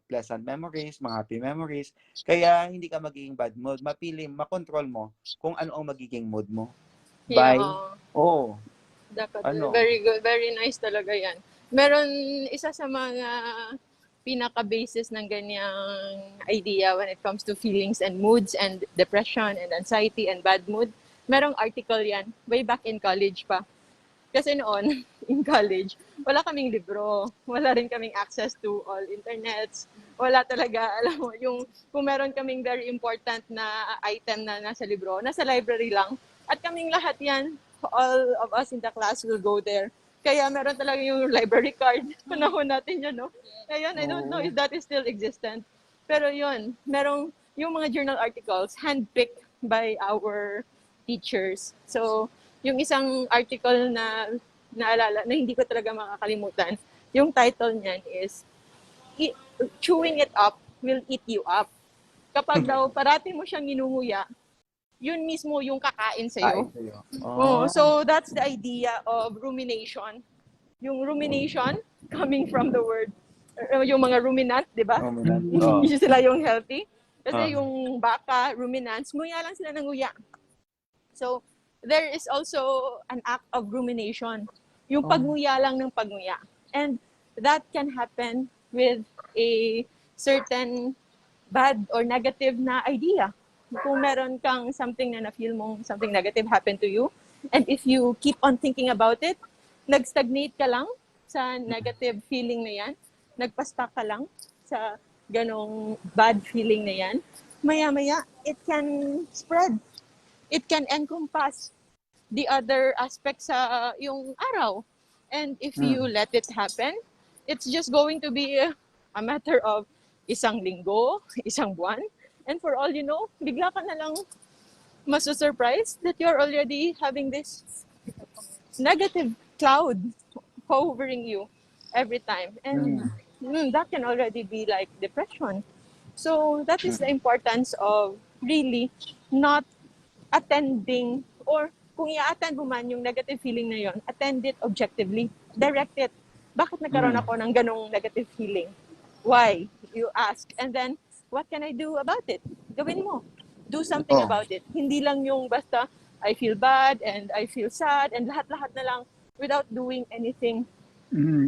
pleasant memories, mga happy memories. Kaya hindi ka magiging bad mood. Makontrol mo kung ano ang magiging mood mo. By, Yeah. Dapat. ano, Very good. Very nice talaga yan. Meron isa sa mga pinaka-basis ng ganyang idea when it comes to feelings and moods and depression and anxiety and bad mood. Merong article yan way back in college pa. Kasi noon, in college, wala kaming libro. Wala rin kaming access to all internets. Wala talaga, alam mo, yung kung meron kaming very important na item na nasa libro, nasa library lang. At kaming lahat yan, all of us in the class will go there. Kaya meron talaga yung library card. Panahon natin yan, no? Ngayon, I don't know if that is still existent. Pero yun, merong yung mga journal articles handpicked by our teachers. So, yung isang article na naalala, na hindi ko talaga makakalimutan, yung title niyan is, Chewing it up will eat you up. Kapag daw parati mo siyang inunguya, yun mismo yung kakain sa'yo. So that's the idea of rumination. Yung rumination, coming from the word, yung mga ruminant, di ba? Hindi sila yung healthy. Kasi yung baka, ruminants, nguya lang sila ng nguya. So, there is also an act of rumination. Yung pagnguya lang ng pagnguya. And that can happen with a certain bad or negative na idea. Kung meron kang something na na-feel mong something negative happened to you, and if you keep on thinking about it, nag-stagnate ka lang sa negative feeling na yan, nagpa-stuck ka lang sa ganong bad feeling na yan, maya-maya, it can spread. It can encompass the other aspects sa yung araw. And if you let it happen, it's just going to be a matter of isang linggo, isang buwan, and for all you know, bigla ka na lang masu-surprise that you're already having this negative cloud hovering you every time. And that can already be like depression. So that is the importance of really not attending, or kung i-attend mo man yung negative feeling na yon, attend it objectively. Direct it. Bakit nagkaroon ako ng ganong negative feeling? Why? You ask. And then, what can I do about it? Gawin mo. Do something about it. Hindi lang yung basta, I feel bad and I feel sad and lahat-lahat na lang without doing anything.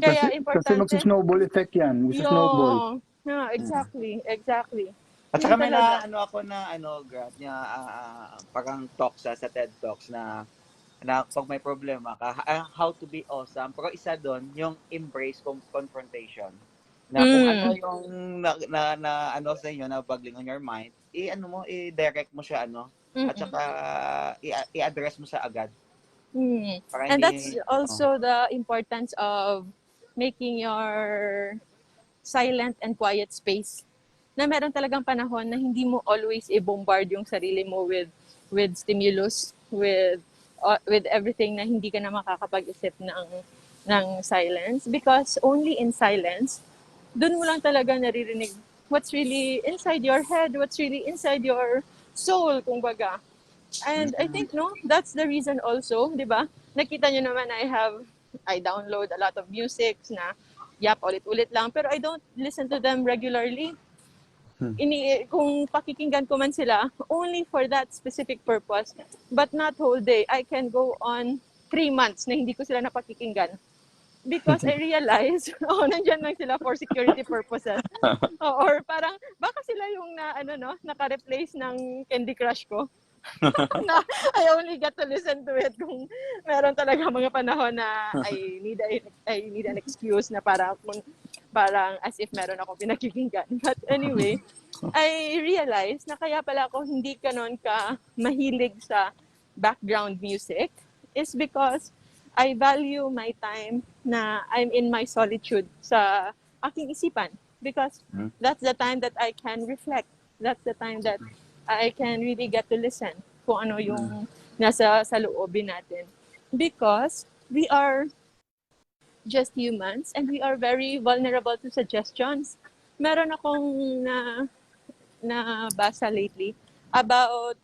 Kaya Kasi magsi-snowball effect yan. Magsi-snowball. Yeah, exactly. At saka may talaga. na ako na grad niya parang talk sa TED Talks na pag may problema ka, how to be awesome. Pero isa doon, yung embrace confrontation. Na kung ano yung na ano sa inyo na bugging on your mind, i-direct mo siya at saka i-address mo sa agad. Para And hindi, that's also the importance of making your silent and quiet space. Na meron talagang panahon na hindi mo always i-bombard yung sarili mo with stimulus, with everything na hindi ka na makakapag-isip ng silence, because only in silence dun mo lang talaga naririnig what's really inside your head, what's really inside your soul, kumbaga. And I think, that's the reason also, di ba? Nakita nyo naman, I download a lot of music na ulit-ulit lang, pero I don't listen to them regularly. Kung pakikinggan ko man sila, only for that specific purpose, but not whole day. I can go on 3 months na hindi ko sila napakikinggan. Because I realize, nandyan lang sila for security purposes. Or parang, baka sila yung naka-replace ng Candy Crush ko. Na I only get to listen to it kung meron talaga mga panahon na I need an excuse na parang as if meron ako pinakikinggan. But anyway, I realized na kaya pala ako hindi ganon ka mahilig sa background music is because I value my time na I'm in my solitude sa aking isipan, because that's the time that I can reflect. That's the time that I can really get to listen kung ano yung nasa sa loobin natin. Because we are just humans and we are very vulnerable to suggestions. Meron akong na basa lately about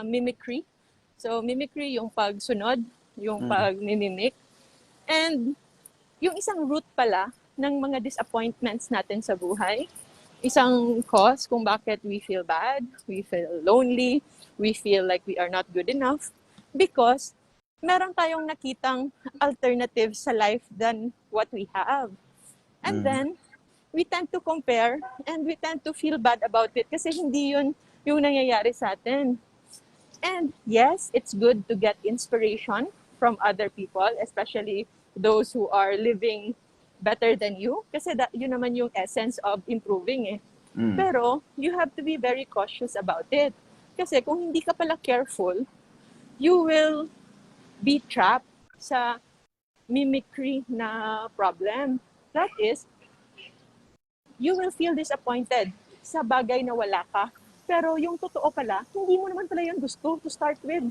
mimicry. So mimicry yung pagsunod, yung pag-mimic. And yung isang root pala ng mga disappointments natin sa buhay, isang cause kung bakit we feel bad, we feel lonely, we feel like we are not good enough, because meron tayong nakitang alternative sa life than what we have. And then, we tend to compare and we tend to feel bad about it kasi hindi yun yung nangyayari sa atin. And yes, it's good to get inspiration from other people, especially those who are living better than you. Kasi yun naman yung essence of improving eh. Pero you have to be very cautious about it. Kasi kung hindi ka pala careful, you will be trapped sa mimicry na problem. That is, you will feel disappointed sa bagay na wala ka. Pero yung totoo pala, hindi mo naman pala yun gusto to start with.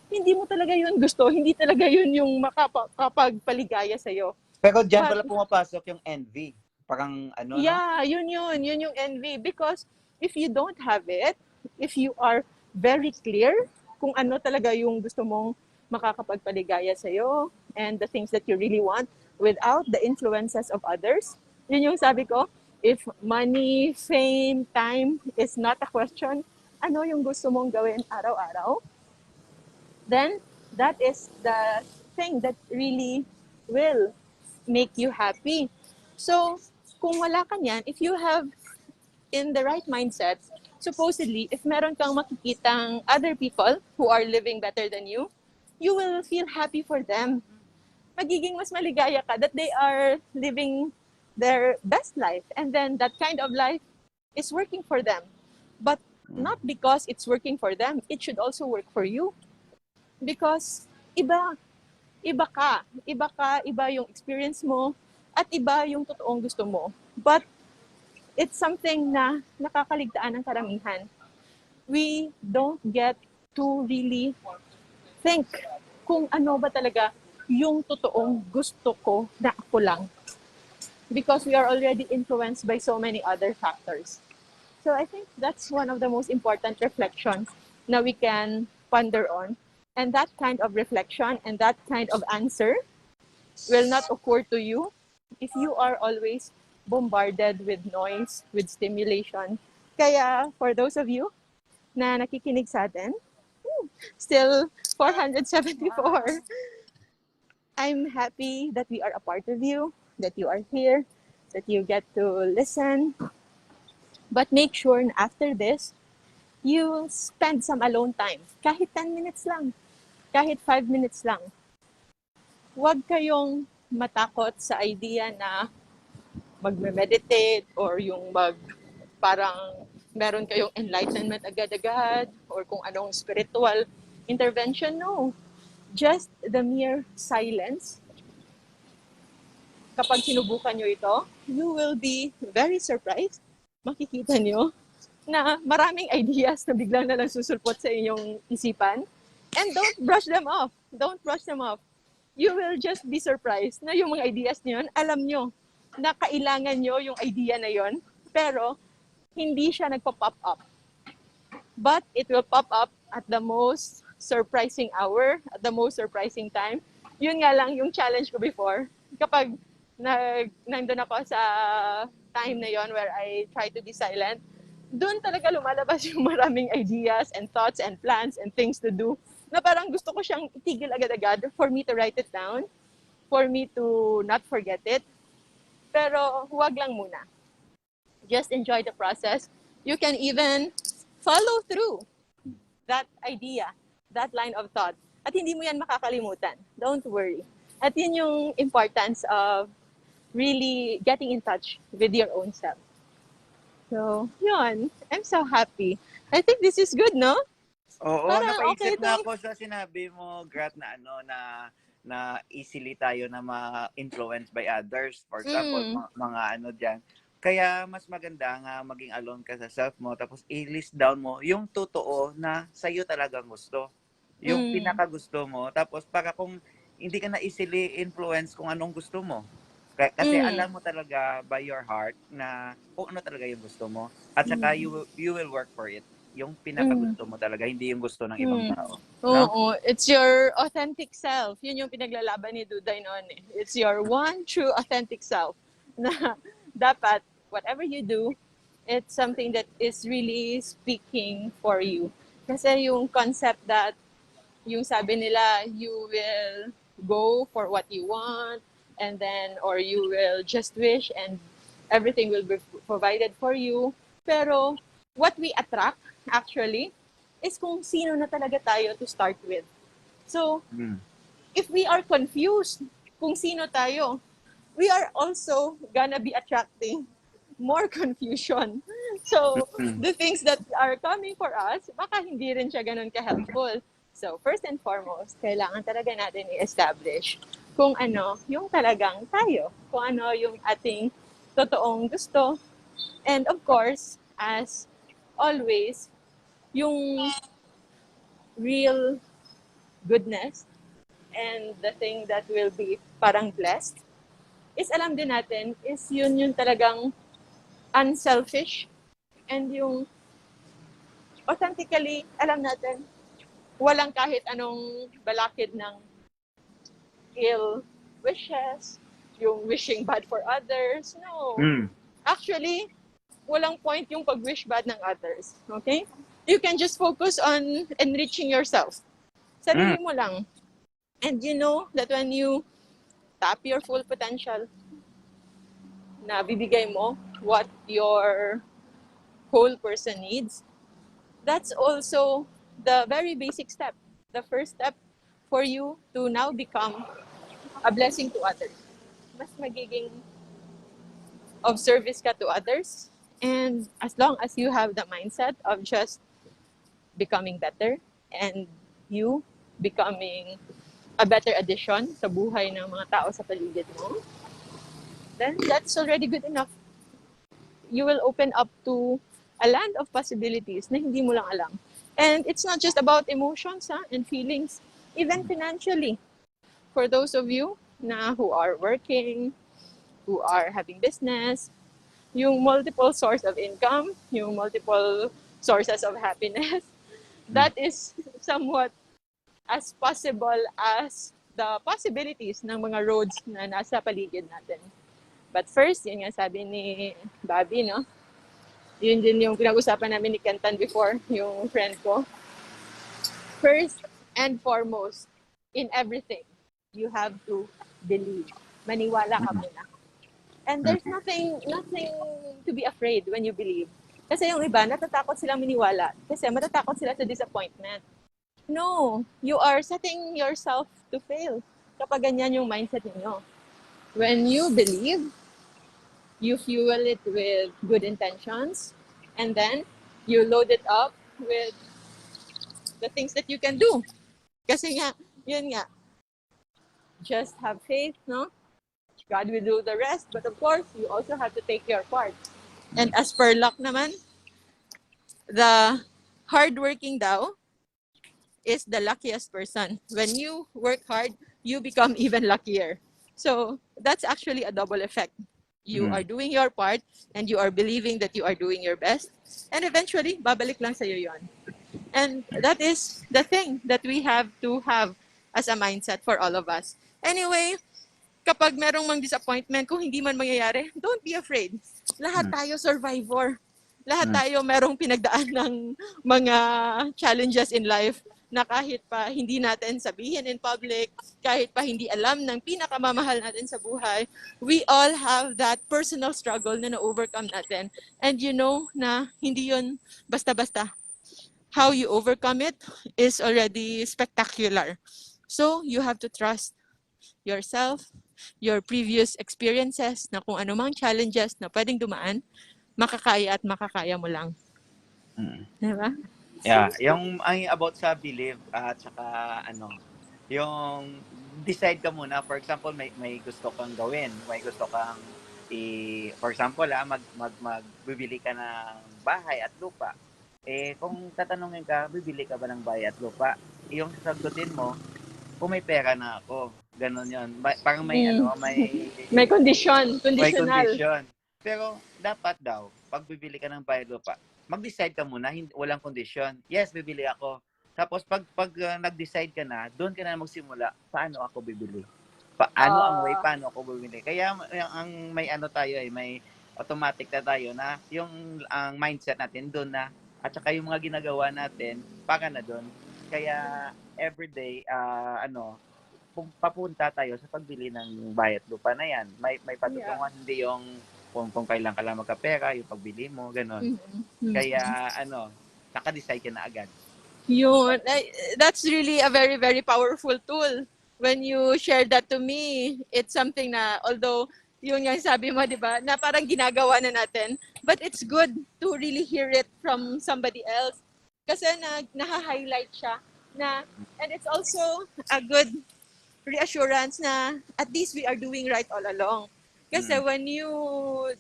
Hindi mo talaga yun gusto. Hindi talaga yun yung makapagpaligaya sa'yo. Pero dyan pala pumapasok yung envy. Parang ano, yeah, no? Yun yung envy. Because if you don't have it, if you are very clear kung ano talaga yung gusto mong makakapagpaligaya sa'yo and the things that you really want without the influences of others, yun yung sabi ko, if money, fame, time is not a question, ano yung gusto mong gawin araw-araw, then that is the thing that really will make you happy. So, kung wala ka niyan, if you have in the right mindset, supposedly, if meron kang makikitang other people who are living better than you will feel happy for them. Magiging mas maligaya ka that they are living their best life. And then that kind of life is working for them. But not because it's working for them, it should also work for you. Because iba ka, iba yung experience mo, at iba yung totoong gusto mo. But it's something na nakakaligtaan ng karamihan. We don't get to really think kung ano ba talaga yung totoong gusto ko na ako lang. Because we are already influenced by so many other factors. So I think that's one of the most important reflections na we can ponder on. And that kind of reflection and that kind of answer will not occur to you if you are always bombarded with noise, with stimulation. Kaya for those of you na nakikinig sa atin, still 474, I'm happy that we are a part of you, that you are here, that you get to listen. But make sure na after this, you spend some alone time. Kahit 10 minutes lang. Kahit 5 minutes lang. Huwag kayong matakot sa idea na magme-meditate or yung parang meron kayong enlightenment agad-agad or kung anong spiritual intervention. No. Just the mere silence. Kapag sinubukan nyo ito, you will be very surprised. Makikita nyo na maraming ideas na biglang na lang susulpot sa inyong isipan. And don't brush them off. Don't brush them off. You will just be surprised na yung mga ideas nyo, alam nyo na kailangan nyo yung idea na yon, pero hindi siya nagpa-pop up. But it will pop up at the most surprising hour, at the most surprising time. Yun nga lang yung challenge ko before. Kapag nandun ako sa time na yon where I try to be silent, doon talaga lumalabas yung maraming ideas and thoughts and plans and things to do na parang gusto ko siyang itigil agad-agad for me to write it down, for me to not forget it. Pero huwag lang muna. Just enjoy the process. You can even follow through that idea, that line of thought. At hindi mo yan makakalimutan. Don't worry. At yun yung importance of really getting in touch with your own self. So, yun. I'm so happy. I think this is good, no? Oo, Parang napaisip okay na to. ako sa sinabi mo, Grat, na na easily tayo na ma-influence by others. For example, mga ano dyan. Kaya mas maganda nga maging alone ka sa self mo, tapos i-list down mo yung totoo na sa'yo talagang gusto. Yung pinakagusto mo. Tapos para kung hindi ka na easily influence kung anong gusto mo. Kasi alam mo talaga by your heart na kung ano talaga yung gusto mo. At saka you will work for it. Yung pinakagusto mo talaga, hindi yung gusto ng ibang tao. No? Oo, it's your authentic self. Yun yung pinaglalaban ni Duday noon eh. It's your one true authentic self. Na dapat, whatever you do, it's something that is really speaking for you. Kasi yung concept that, yung sabi nila, you will go for what you want, and then, or you will just wish and everything will be provided for you. Pero, what we attract, actually, is kung sino na talaga tayo to start with. So, if we are confused kung sino tayo, we are also gonna be attracting more confusion. So, Mm. the things that are coming for us, baka hindi rin siya ganun ka-helpful. So, first and foremost, kailangan talaga natin i-establish kung ano yung talagang tayo, kung ano yung ating totoong gusto. And of course, as always, yung real goodness and the thing that will be parang blessed is alam din natin is yun yung talagang unselfish and yung authentically alam natin walang kahit anong balakid ng ill wishes, yung wishing bad for others. No. Mm. Actually, walang point yung pag-wish bad ng others. Okay? You can just focus on enriching yourself. Sarili mo lang. And you know that when you tap your full potential, na bibigay mo what your whole person needs, that's also the very basic step. The first step for you to now become a blessing to others. Mas magiging of service ka to others. And as long as you have the mindset of just becoming better and you becoming a better addition sa buhay ng mga tao sa paligid mo, then that's already good enough. You will open up to a land of possibilities na hindi mo lang alam. And it's not just about emotions and feelings, even financially. For those of you na who are working, who are having business, yung multiple source of income, yung multiple sources of happiness, that is somewhat as possible as the possibilities ng mga roads na nasa paligid natin. But first, yun nga sabi ni Bobby, no? Yun din yung pinag-usapan namin ni Kentan before, yung friend ko. First and foremost, in everything, you have to believe. Maniwala ka muna. And there's nothing to be afraid when you believe. Kasi yung iba, natatakot silang maniwala. Kasi matatakot sila sa disappointment. No, you are setting yourself to fail kapag ganyan yung mindset ninyo. When you believe, you fuel it with good intentions, and then you load it up with the things that you can do. Kasi nga, yun nga, just have faith, no? God will do the rest, but of course, you also have to take your part. And as per luck naman, the hardworking daw is the luckiest person. When you work hard, you become even luckier. So that's actually a double effect. You are doing your part and you are believing that you are doing your best. And eventually, babalik lang sa'yo yun. And that is the thing that we have to have as a mindset for all of us. Anyway, kapag merong mang disappointment, kung hindi man mangyayari, don't be afraid. Lahat tayo survivor. Lahat tayo merong pinagdaan ng mga challenges in life na kahit pa hindi natin sabihin in public, kahit pa hindi alam ng pinakamamahal natin sa buhay, we all have that personal struggle na na-overcome natin. And you know na hindi yun basta-basta. How you overcome it is already spectacular. So you have to trust yourself, your previous experiences na kung anumang challenges na pwedeng dumaan, makakaya at makakaya mo lang. Diba? Yeah, yung ang about sa believe at saka ano, yung decide ka muna. For example, may gusto kang gawin, may gusto kang for example, magbibili ka ng bahay at lupa. Eh kung tatanungin ka, bibili ka ba ng bahay at lupa? Yung sasagutin mo, kung may pera na ako. Ganon 'yon. Parang may may condition, may conditional. condition. Pero dapat daw, pag bibili ka ng bahay at lupa, mag-decide ka muna, walang condition. Yes, bibili ako. Tapos pag nag-decide ka na, doon ka na magsimula, paano ako bibili? Paano ang way, paano ako bibili? Kaya ang may ano tayo may automatic na tayo na yung ang mindset natin doon na at saka yung mga ginagawa natin para na doon. Kaya everyday papunta tayo sa pagbili ng bahay at lupa na yan. May patutungan, hindi yung kung kailan ka lang magkapera, yung pagbili mo, gano'n. Kaya, naka-decide ka na agad. Yun. That's really a very, very powerful tool. when you share that to me, it's something na, although, yun nga yung sabi mo, di ba, na parang ginagawa na natin, but it's good to really hear it from somebody else. Kasi naha-highlight siya na, and it's also a good reassurance na at least we are doing right all along. Kasi when you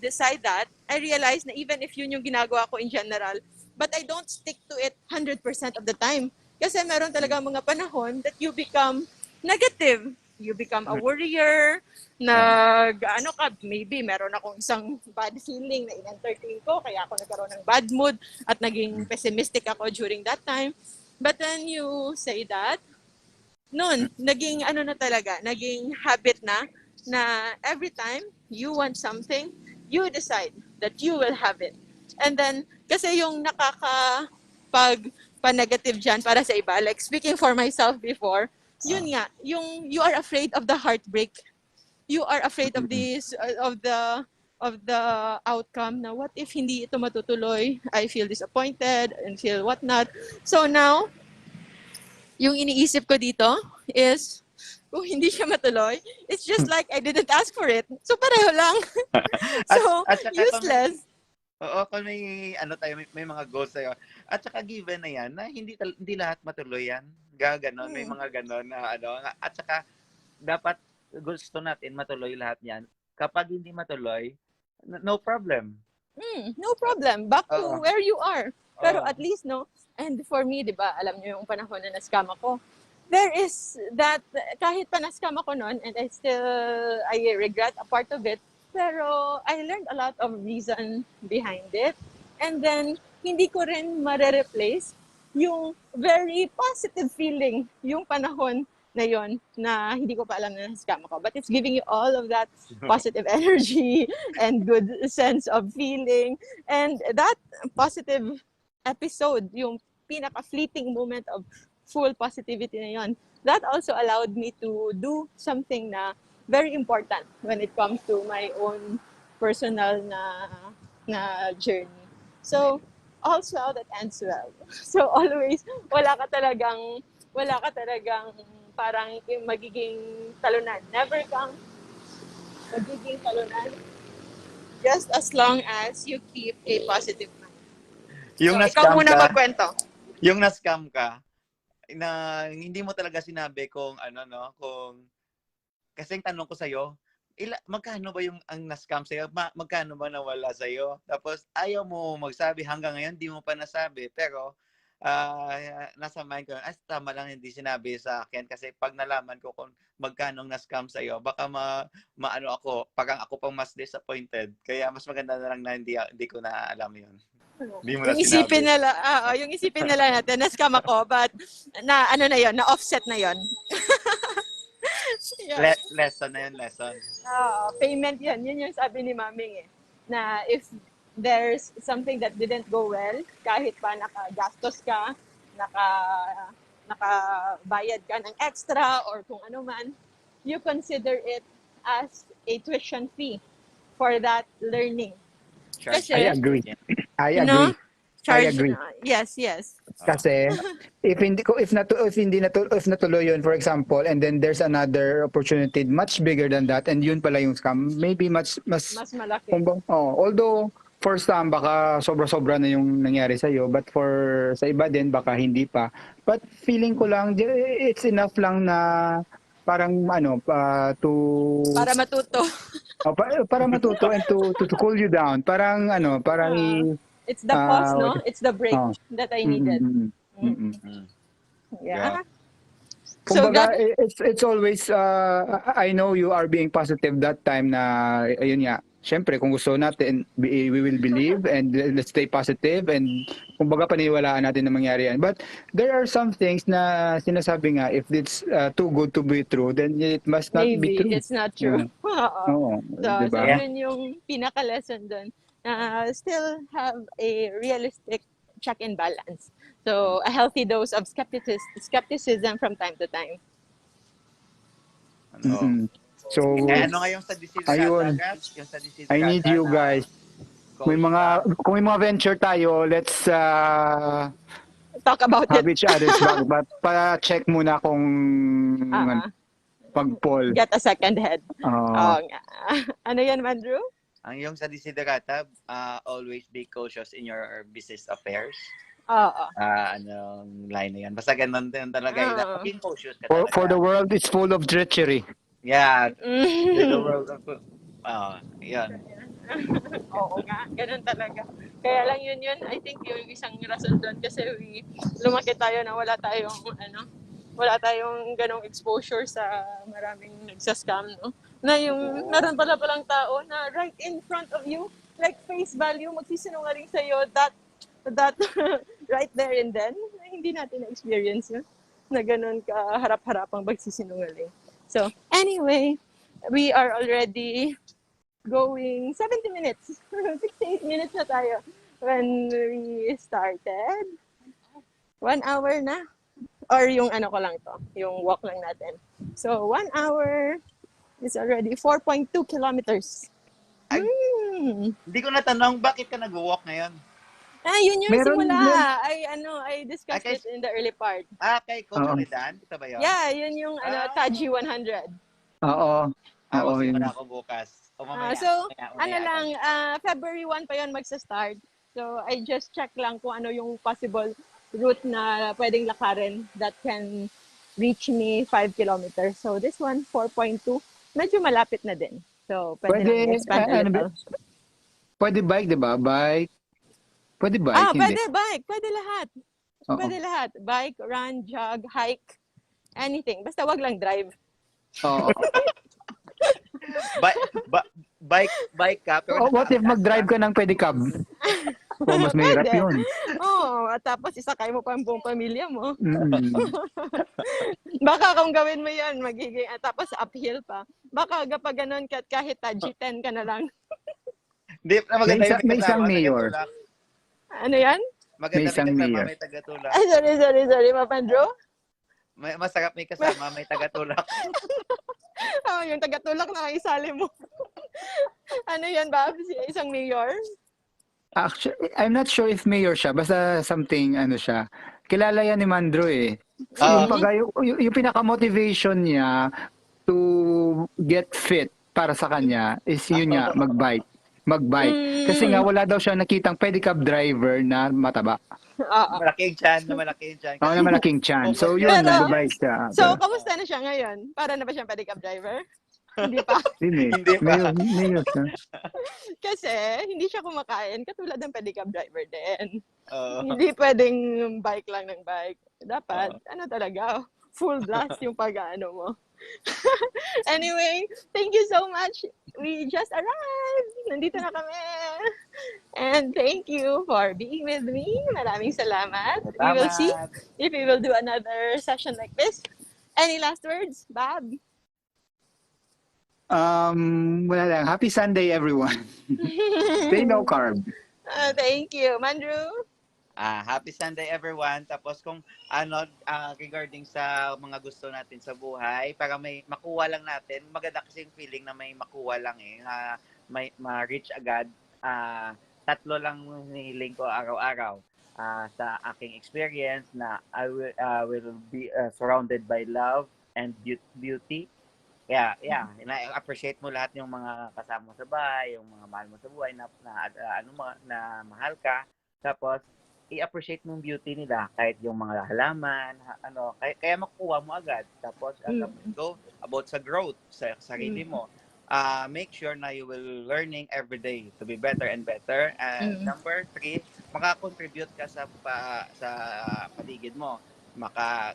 decide that, I realize na even if yun yung ginagawa ko in general, but I don't stick to it 100% of the time. Kasi meron talaga mga panahon that you become negative. You become a worrier, ano ka, maybe meron akong isang bad feeling na in-entertain ko, kaya ako nagkaroon ng bad mood at naging pessimistic ako during that time. But then you say that, noon, naging ano na talaga, naging habit na every time you want something, you decide that you will have it. And then, kasi yung pa-negative dyan para sa iba, like speaking for myself before, yun nga, yung you are afraid of the heartbreak. You are afraid of this, of the outcome na what if hindi ito matutuloy? I feel disappointed and feel whatnot. So now, yung iniisip ko dito is, kung hindi siya matuloy, it's just like I didn't ask for it. So pareho lang. So, at saka useless. Oo, kung may ano tayo, may mga goals tayo. At saka given na yan, na hindi lahat matuloy yan. Gaganon, may mga ganon na ano. At saka dapat gusto natin matuloy lahat yan. Kapag hindi matuloy, no problem. No problem. Back to where you are. Pero Oo. at least, no, and for me, di ba, alam niyo yung panahon na na-scam ako, there is that, kahit pa na-scam ako noon, and I regret a part of it, pero I learned a lot of reason behind it. And then, hindi ko rin mare-replace yung very positive feeling, yung panahon na yon na hindi ko pa alam na scam ako. But it's giving you all of that positive energy and good sense of feeling. And that positive episode, yung pinaka-fleeting moment of full positivity na yon, that also allowed me to do something na very important when it comes to my own personal na journey. So, also that ends well. So always, wala ka talagang parang yung magiging talunan. Never kang magiging talunan just as long as you keep a positive mind. Yung So, ikaw muna magkwento. Yung na-scam ka, na hindi mo talaga sinabi kung ano, no, kung kasi yung tanong ko sa'yo, magkano ba yung ang na-scam sa'yo? Magkano ba nawala sa'yo? Tapos ayaw mo magsabi hanggang ngayon, di mo pa nasabi. Pero nasa mind ko, tama lang hindi sinabi sa akin kasi pag nalaman ko kung magkano na-scam sa'yo, baka maano ako, parang ako pang mas disappointed. Kaya mas maganda na lang na hindi ko na alam yun. Hindi mo na Yung isipin sinabi. nila, yung isipin nila natin, na-scam ako, but na ano na yon, na-offset na yon. Yeah. Lesson na yun, lesson. Payment yan. Yun yung sabi ni Maming na if there's something that didn't go well, kahit pa nakagastos ka, nakabayad ka ng extra or kung ano man, you consider it as a tuition fee for that learning. Kasi, I agree. I no? agree. Charge, I agree. yes. Kasi if natuloy yun, for example, and then there's another opportunity much bigger than that, and yun pala yung scam, maybe mas malaki. Although for some baka sobra-sobra na yung nangyari sa iyo, but sa iba din baka hindi pa. But feeling ko lang it's enough lang na parang Para matuto. para matuto and to cool you down. Parang it's the pause, no? It's the break that I needed. Yeah. So kumbaga, it's always I know you are being positive that time na ayun nga. Syempre kung gusto natin we will believe and let's stay positive and kumbaga paniwalaan natin na mangyari yan. But there are some things na sinasabi nga if it's too good to be true then it must not be true. Maybe it's not true. Oo. So Diba? yun yung pinaka-lesson dun. Still have a realistic check and balance. So, a healthy dose of skepticism from time to time. So, ano nga yung sa ayun. Yung sa I need you guys. Kung may mga venture tayo, let's talk about have it. each other's back. But pa-check muna kung Pag-Paul. get a second head. Oo. Nga. Ano yan, Andrew? Ang yung sa desiderata, always be cautious in your business affairs. Oo. Anong line na yan? Basta ganun din talaga. Maging cautious ka For the talaga. world, it's full of treachery. Yeah. The world of... yan. Oo nga, ganun talaga. Kaya lang yun, I think yung isang rason doon kasi lumaki tayo na wala tayong ganong exposure sa maraming nagsascam, no? Na yung naroon palang tao na right in front of you, like face value, magsisinungaling sa'yo, that right there and then, hindi natin na-experience yun, na ganun ka harap-harapang magsisinungaling. So, anyway, we are already going 70 minutes. 68 minutes na tayo when we started. 1 hour na. Or yung ano ko lang to, yung walk lang natin. So, 1 hour is already 4.2 kilometers. Hindi ko natanong, bakit ka nag-walk ngayon? Yun yung Meron simula. yun. I discussed it in the early part. Kay Coach Ridan? Ito ba yun? Yeah, yun yung Taji 100. Oo. Oo, yun. Simula ko bukas. O mamaya. February 1 pa yun magsa-start. So, I just check lang kung ano yung possible route na pwedeng lakarin that can reach me 5 kilometers. So, this one, 4.2. Medyo malapit na din. So, pwede lang expand a little. Pwede bike, di ba? Bike. Pwede bike, hindi? Pwede bike. Pwede lahat. Oo. Pwede lahat. Bike, run, jog, hike, anything. Basta wag lang drive. Oo. Bike ka. Pero What if mag-drive ka ng pedicab? Mas mahirap Pwede. yun. At tapos isakay mo pa ang buong pamilya mo. Mm. Baka kung gawin mo yan, magiging, tapos uphill pa. Baka kapag ganun ka, kahit Taji 10 ka na lang. Hindi, maganda May isang mayor. Ano yan? Maganda May isang may kasama, mayor. may tagatulak. Ay, sorry, Papandro. Masarap may kasama, may tagatulak. Yung tagatulak na isali mo. Ano yan, Babs? Isang mayor? Actually, I'm not sure if mayor siya. Basta something, siya. Kilala yan ni Mandro eh. Yung pinaka-motivation niya to get fit para sa kanya is yun nga, mag-bike. Kasi nga wala daw siya nakitang pedicab driver na mataba. Malaking chan. Oo, na malaking chan. So yun, nag-bike siya. So, kamusta na siya ngayon? Para na ba siyang pedicab driver? Hindi pa. Hindi pa. Mayor siya. Kasi, hindi siya kumakain katulad ng pedicab driver din. Hindi pwedeng bike lang ng bike. Dapat, talaga, full blast yung pag-ano mo. Anyway, thank you so much. We just arrived. Nandito na kami. And thank you for being with me. Maraming salamat. We will see if we will do another session like this. Any last words, Bob? Wala lang. Happy Sunday, everyone. Stay low carb. Thank you. Mandrew? Happy Sunday, everyone. Tapos kung regarding sa mga gusto natin sa buhay, para may makuha lang natin, maganda kasi yung feeling na may makuha lang may ma-reach agad. 3 lang hinihiling ko araw-araw sa aking experience na I will be surrounded by love and beauty. I-appreciate mo lahat yung mga kasama mo sa bahay, yung mga mahal mo sa buhay na mahal ka. Tapos i-appreciate mo yung beauty nila, kahit yung mga halaman, kaya makukuha mo agad. Tapos go about sa growth sa sarili mo. Make sure na you will learning every day to be better and better. And number 3, makakontribute ka sa paligid mo.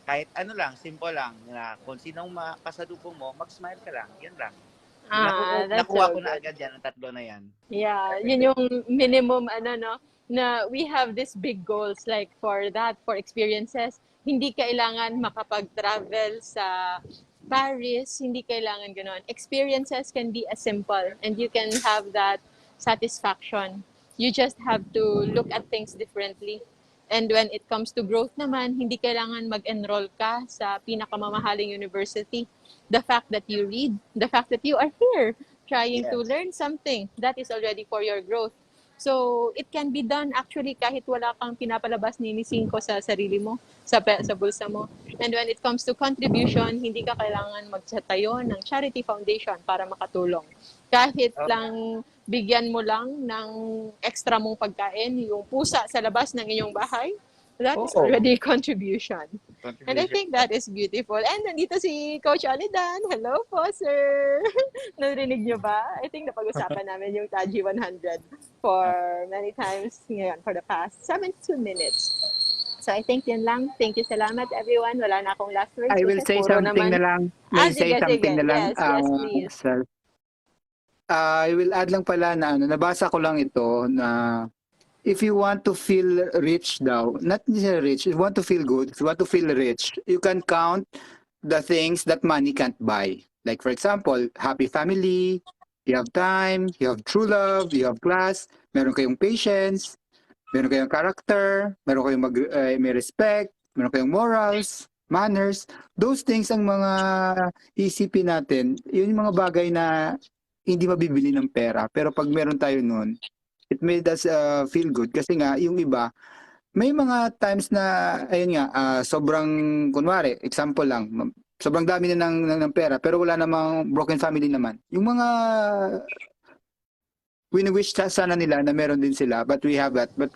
Kahit simple lang, na kung sinong makasalubong mo, mag-smile ka lang. Yan lang. Nakuha ko na agad yan, ang 3 na yan. Yeah, yun yung minimum, na we have these big goals, like for experiences. Hindi kailangan makapag-travel sa Paris, hindi kailangan gano'n. Experiences can be as simple and you can have that satisfaction. You just have to look at things differently. And when it comes to growth naman, hindi kailangan mag-enroll ka sa pinakamamahaling university. The fact that you read, the fact that you are here trying to learn something, that is already for your growth. So, it can be done actually kahit wala kang pinapalabas ni 5 sa sarili mo, sa bulsa mo. And when it comes to contribution, hindi ka kailangan magtayo ng charity foundation para makatulong. Kahit lang bigyan mo lang ng extra mong pagkain, yung pusa sa labas ng inyong bahay, that is Oo. already a contribution. And I Contribution. think that is beautiful. And nandito si Coach Alidan. Hello po, sir. Narinig niyo ba? I think napag-usapan namin yung Taji 100 for many times ngayon for the past 72 minutes. So I think yun lang. Thank you, salamat everyone. Wala na akong last words. I will Kasi say puro something naman. na lang. May say Sige, sige. something na lang. Yes, please. Sir. I will add lang pala na nabasa ko lang ito na if you want to feel rich daw, not necessarily rich, if you want to feel good, if you want to feel rich, you can count the things that money can't buy. Like for example, happy family, you have time, you have true love, you have class, meron kayong patience, meron kayong character, meron kayong may respect, meron kayong morals, manners. Those things ang mga isipin natin, yun yung mga bagay na hindi mabibili ng pera. Pero pag meron tayo nun, it made us feel good. Kasi nga, yung iba, may mga times na, ayun nga, sobrang, kunwari, example lang, sobrang dami na ng pera, pero wala namang broken family naman. Yung mga wini-wish sana nila na meron din sila, but we have that. But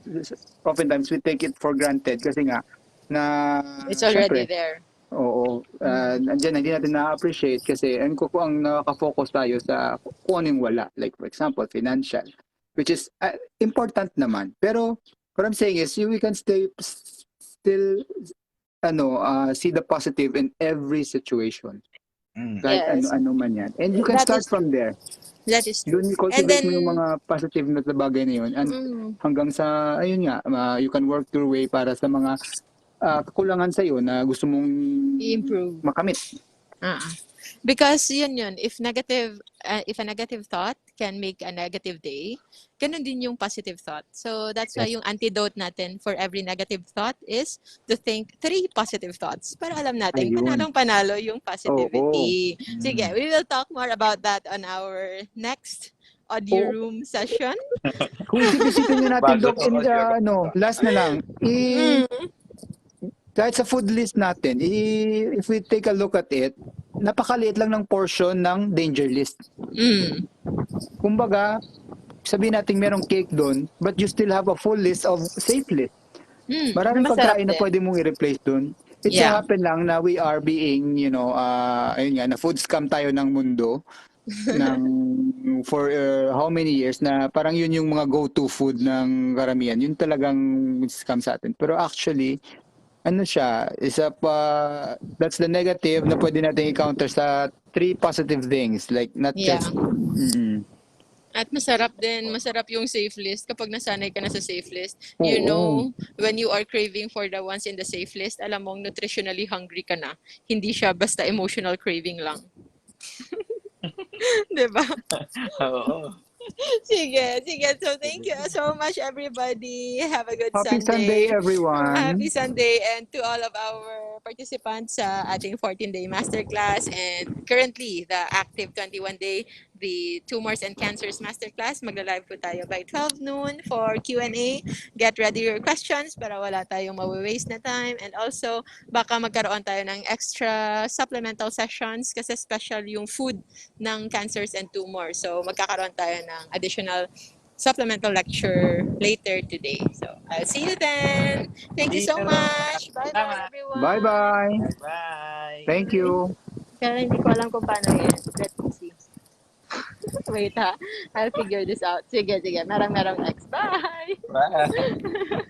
oftentimes, we take it for granted kasi nga, na, It's already syempre, there. oo, nandiyan, hindi natin na-appreciate kasi ang nakaka-focus tayo sa kung ano yung wala. Like, for example, financial, which is important naman. Pero, what I'm saying is, we can still see the positive in every situation. Kahit Yes. ano man yan. And you can That start is from there. That is true. Doon And cultivate then, mo yung mga positive na bagay na yun. And hanggang sa, ayun nga, you can work your way para sa mga kakulangan sa'yo na gusto mong improve. makamit. Because yun, if a negative thought can make a negative day, ganun din yung positive thought. So that's why yung antidote natin for every negative thought is to think 3 positive thoughts para alam natin Ayun. panalo yung positivity. Oo. Sige, we will talk more about that on our next audio room session. Kung isipin nyo natin, Bago Doc, and last na lang, kahit sa food list natin, if we take a look at it, napakaliit lang ng portion ng danger list. Kumbaga, sabihin natin merong cake doon, but you still have a full list of safe list. Maraming pagkain na pwede mong i-replace doon. It so happen lang na we are being, ayun nga, na food scam tayo ng mundo for how many years na parang yun yung mga go-to food ng karamihan. Yun talagang scam sa atin. Pero actually, ano siya, that's the negative na pwede natin i-counter sa 3 positive things. Like, not just... At masarap yung safe list kapag nasanay ka na sa safe list. You know, when you are craving for the ones in the safe list, alam mong nutritionally hungry ka na. Hindi siya basta emotional craving lang. Diba? Oo. Sige. So, thank you so much, everybody. Have a good Happy Sunday. Sunday, everyone. Happy Sunday. And to all of our participants sa ating 14-day masterclass and currently the active 21-day, the Tumors and Cancers Masterclass. Magla-live po tayo by 12 noon for Q&A. Get ready your questions para wala tayong mawi-waste na time. And also, baka magkaroon tayo ng extra supplemental sessions kasi special yung food ng cancers and tumors. So, magkakaroon tayo ng additional supplemental lecture later today. So, I'll see you then. Thank you so much. Bye-bye, everyone. Bye-bye. Bye. Thank you. Kaya hindi ko alam kung paano yan. Let's see. Wait ha. I'll figure this out. Sige. Merong next. Bye! Bye.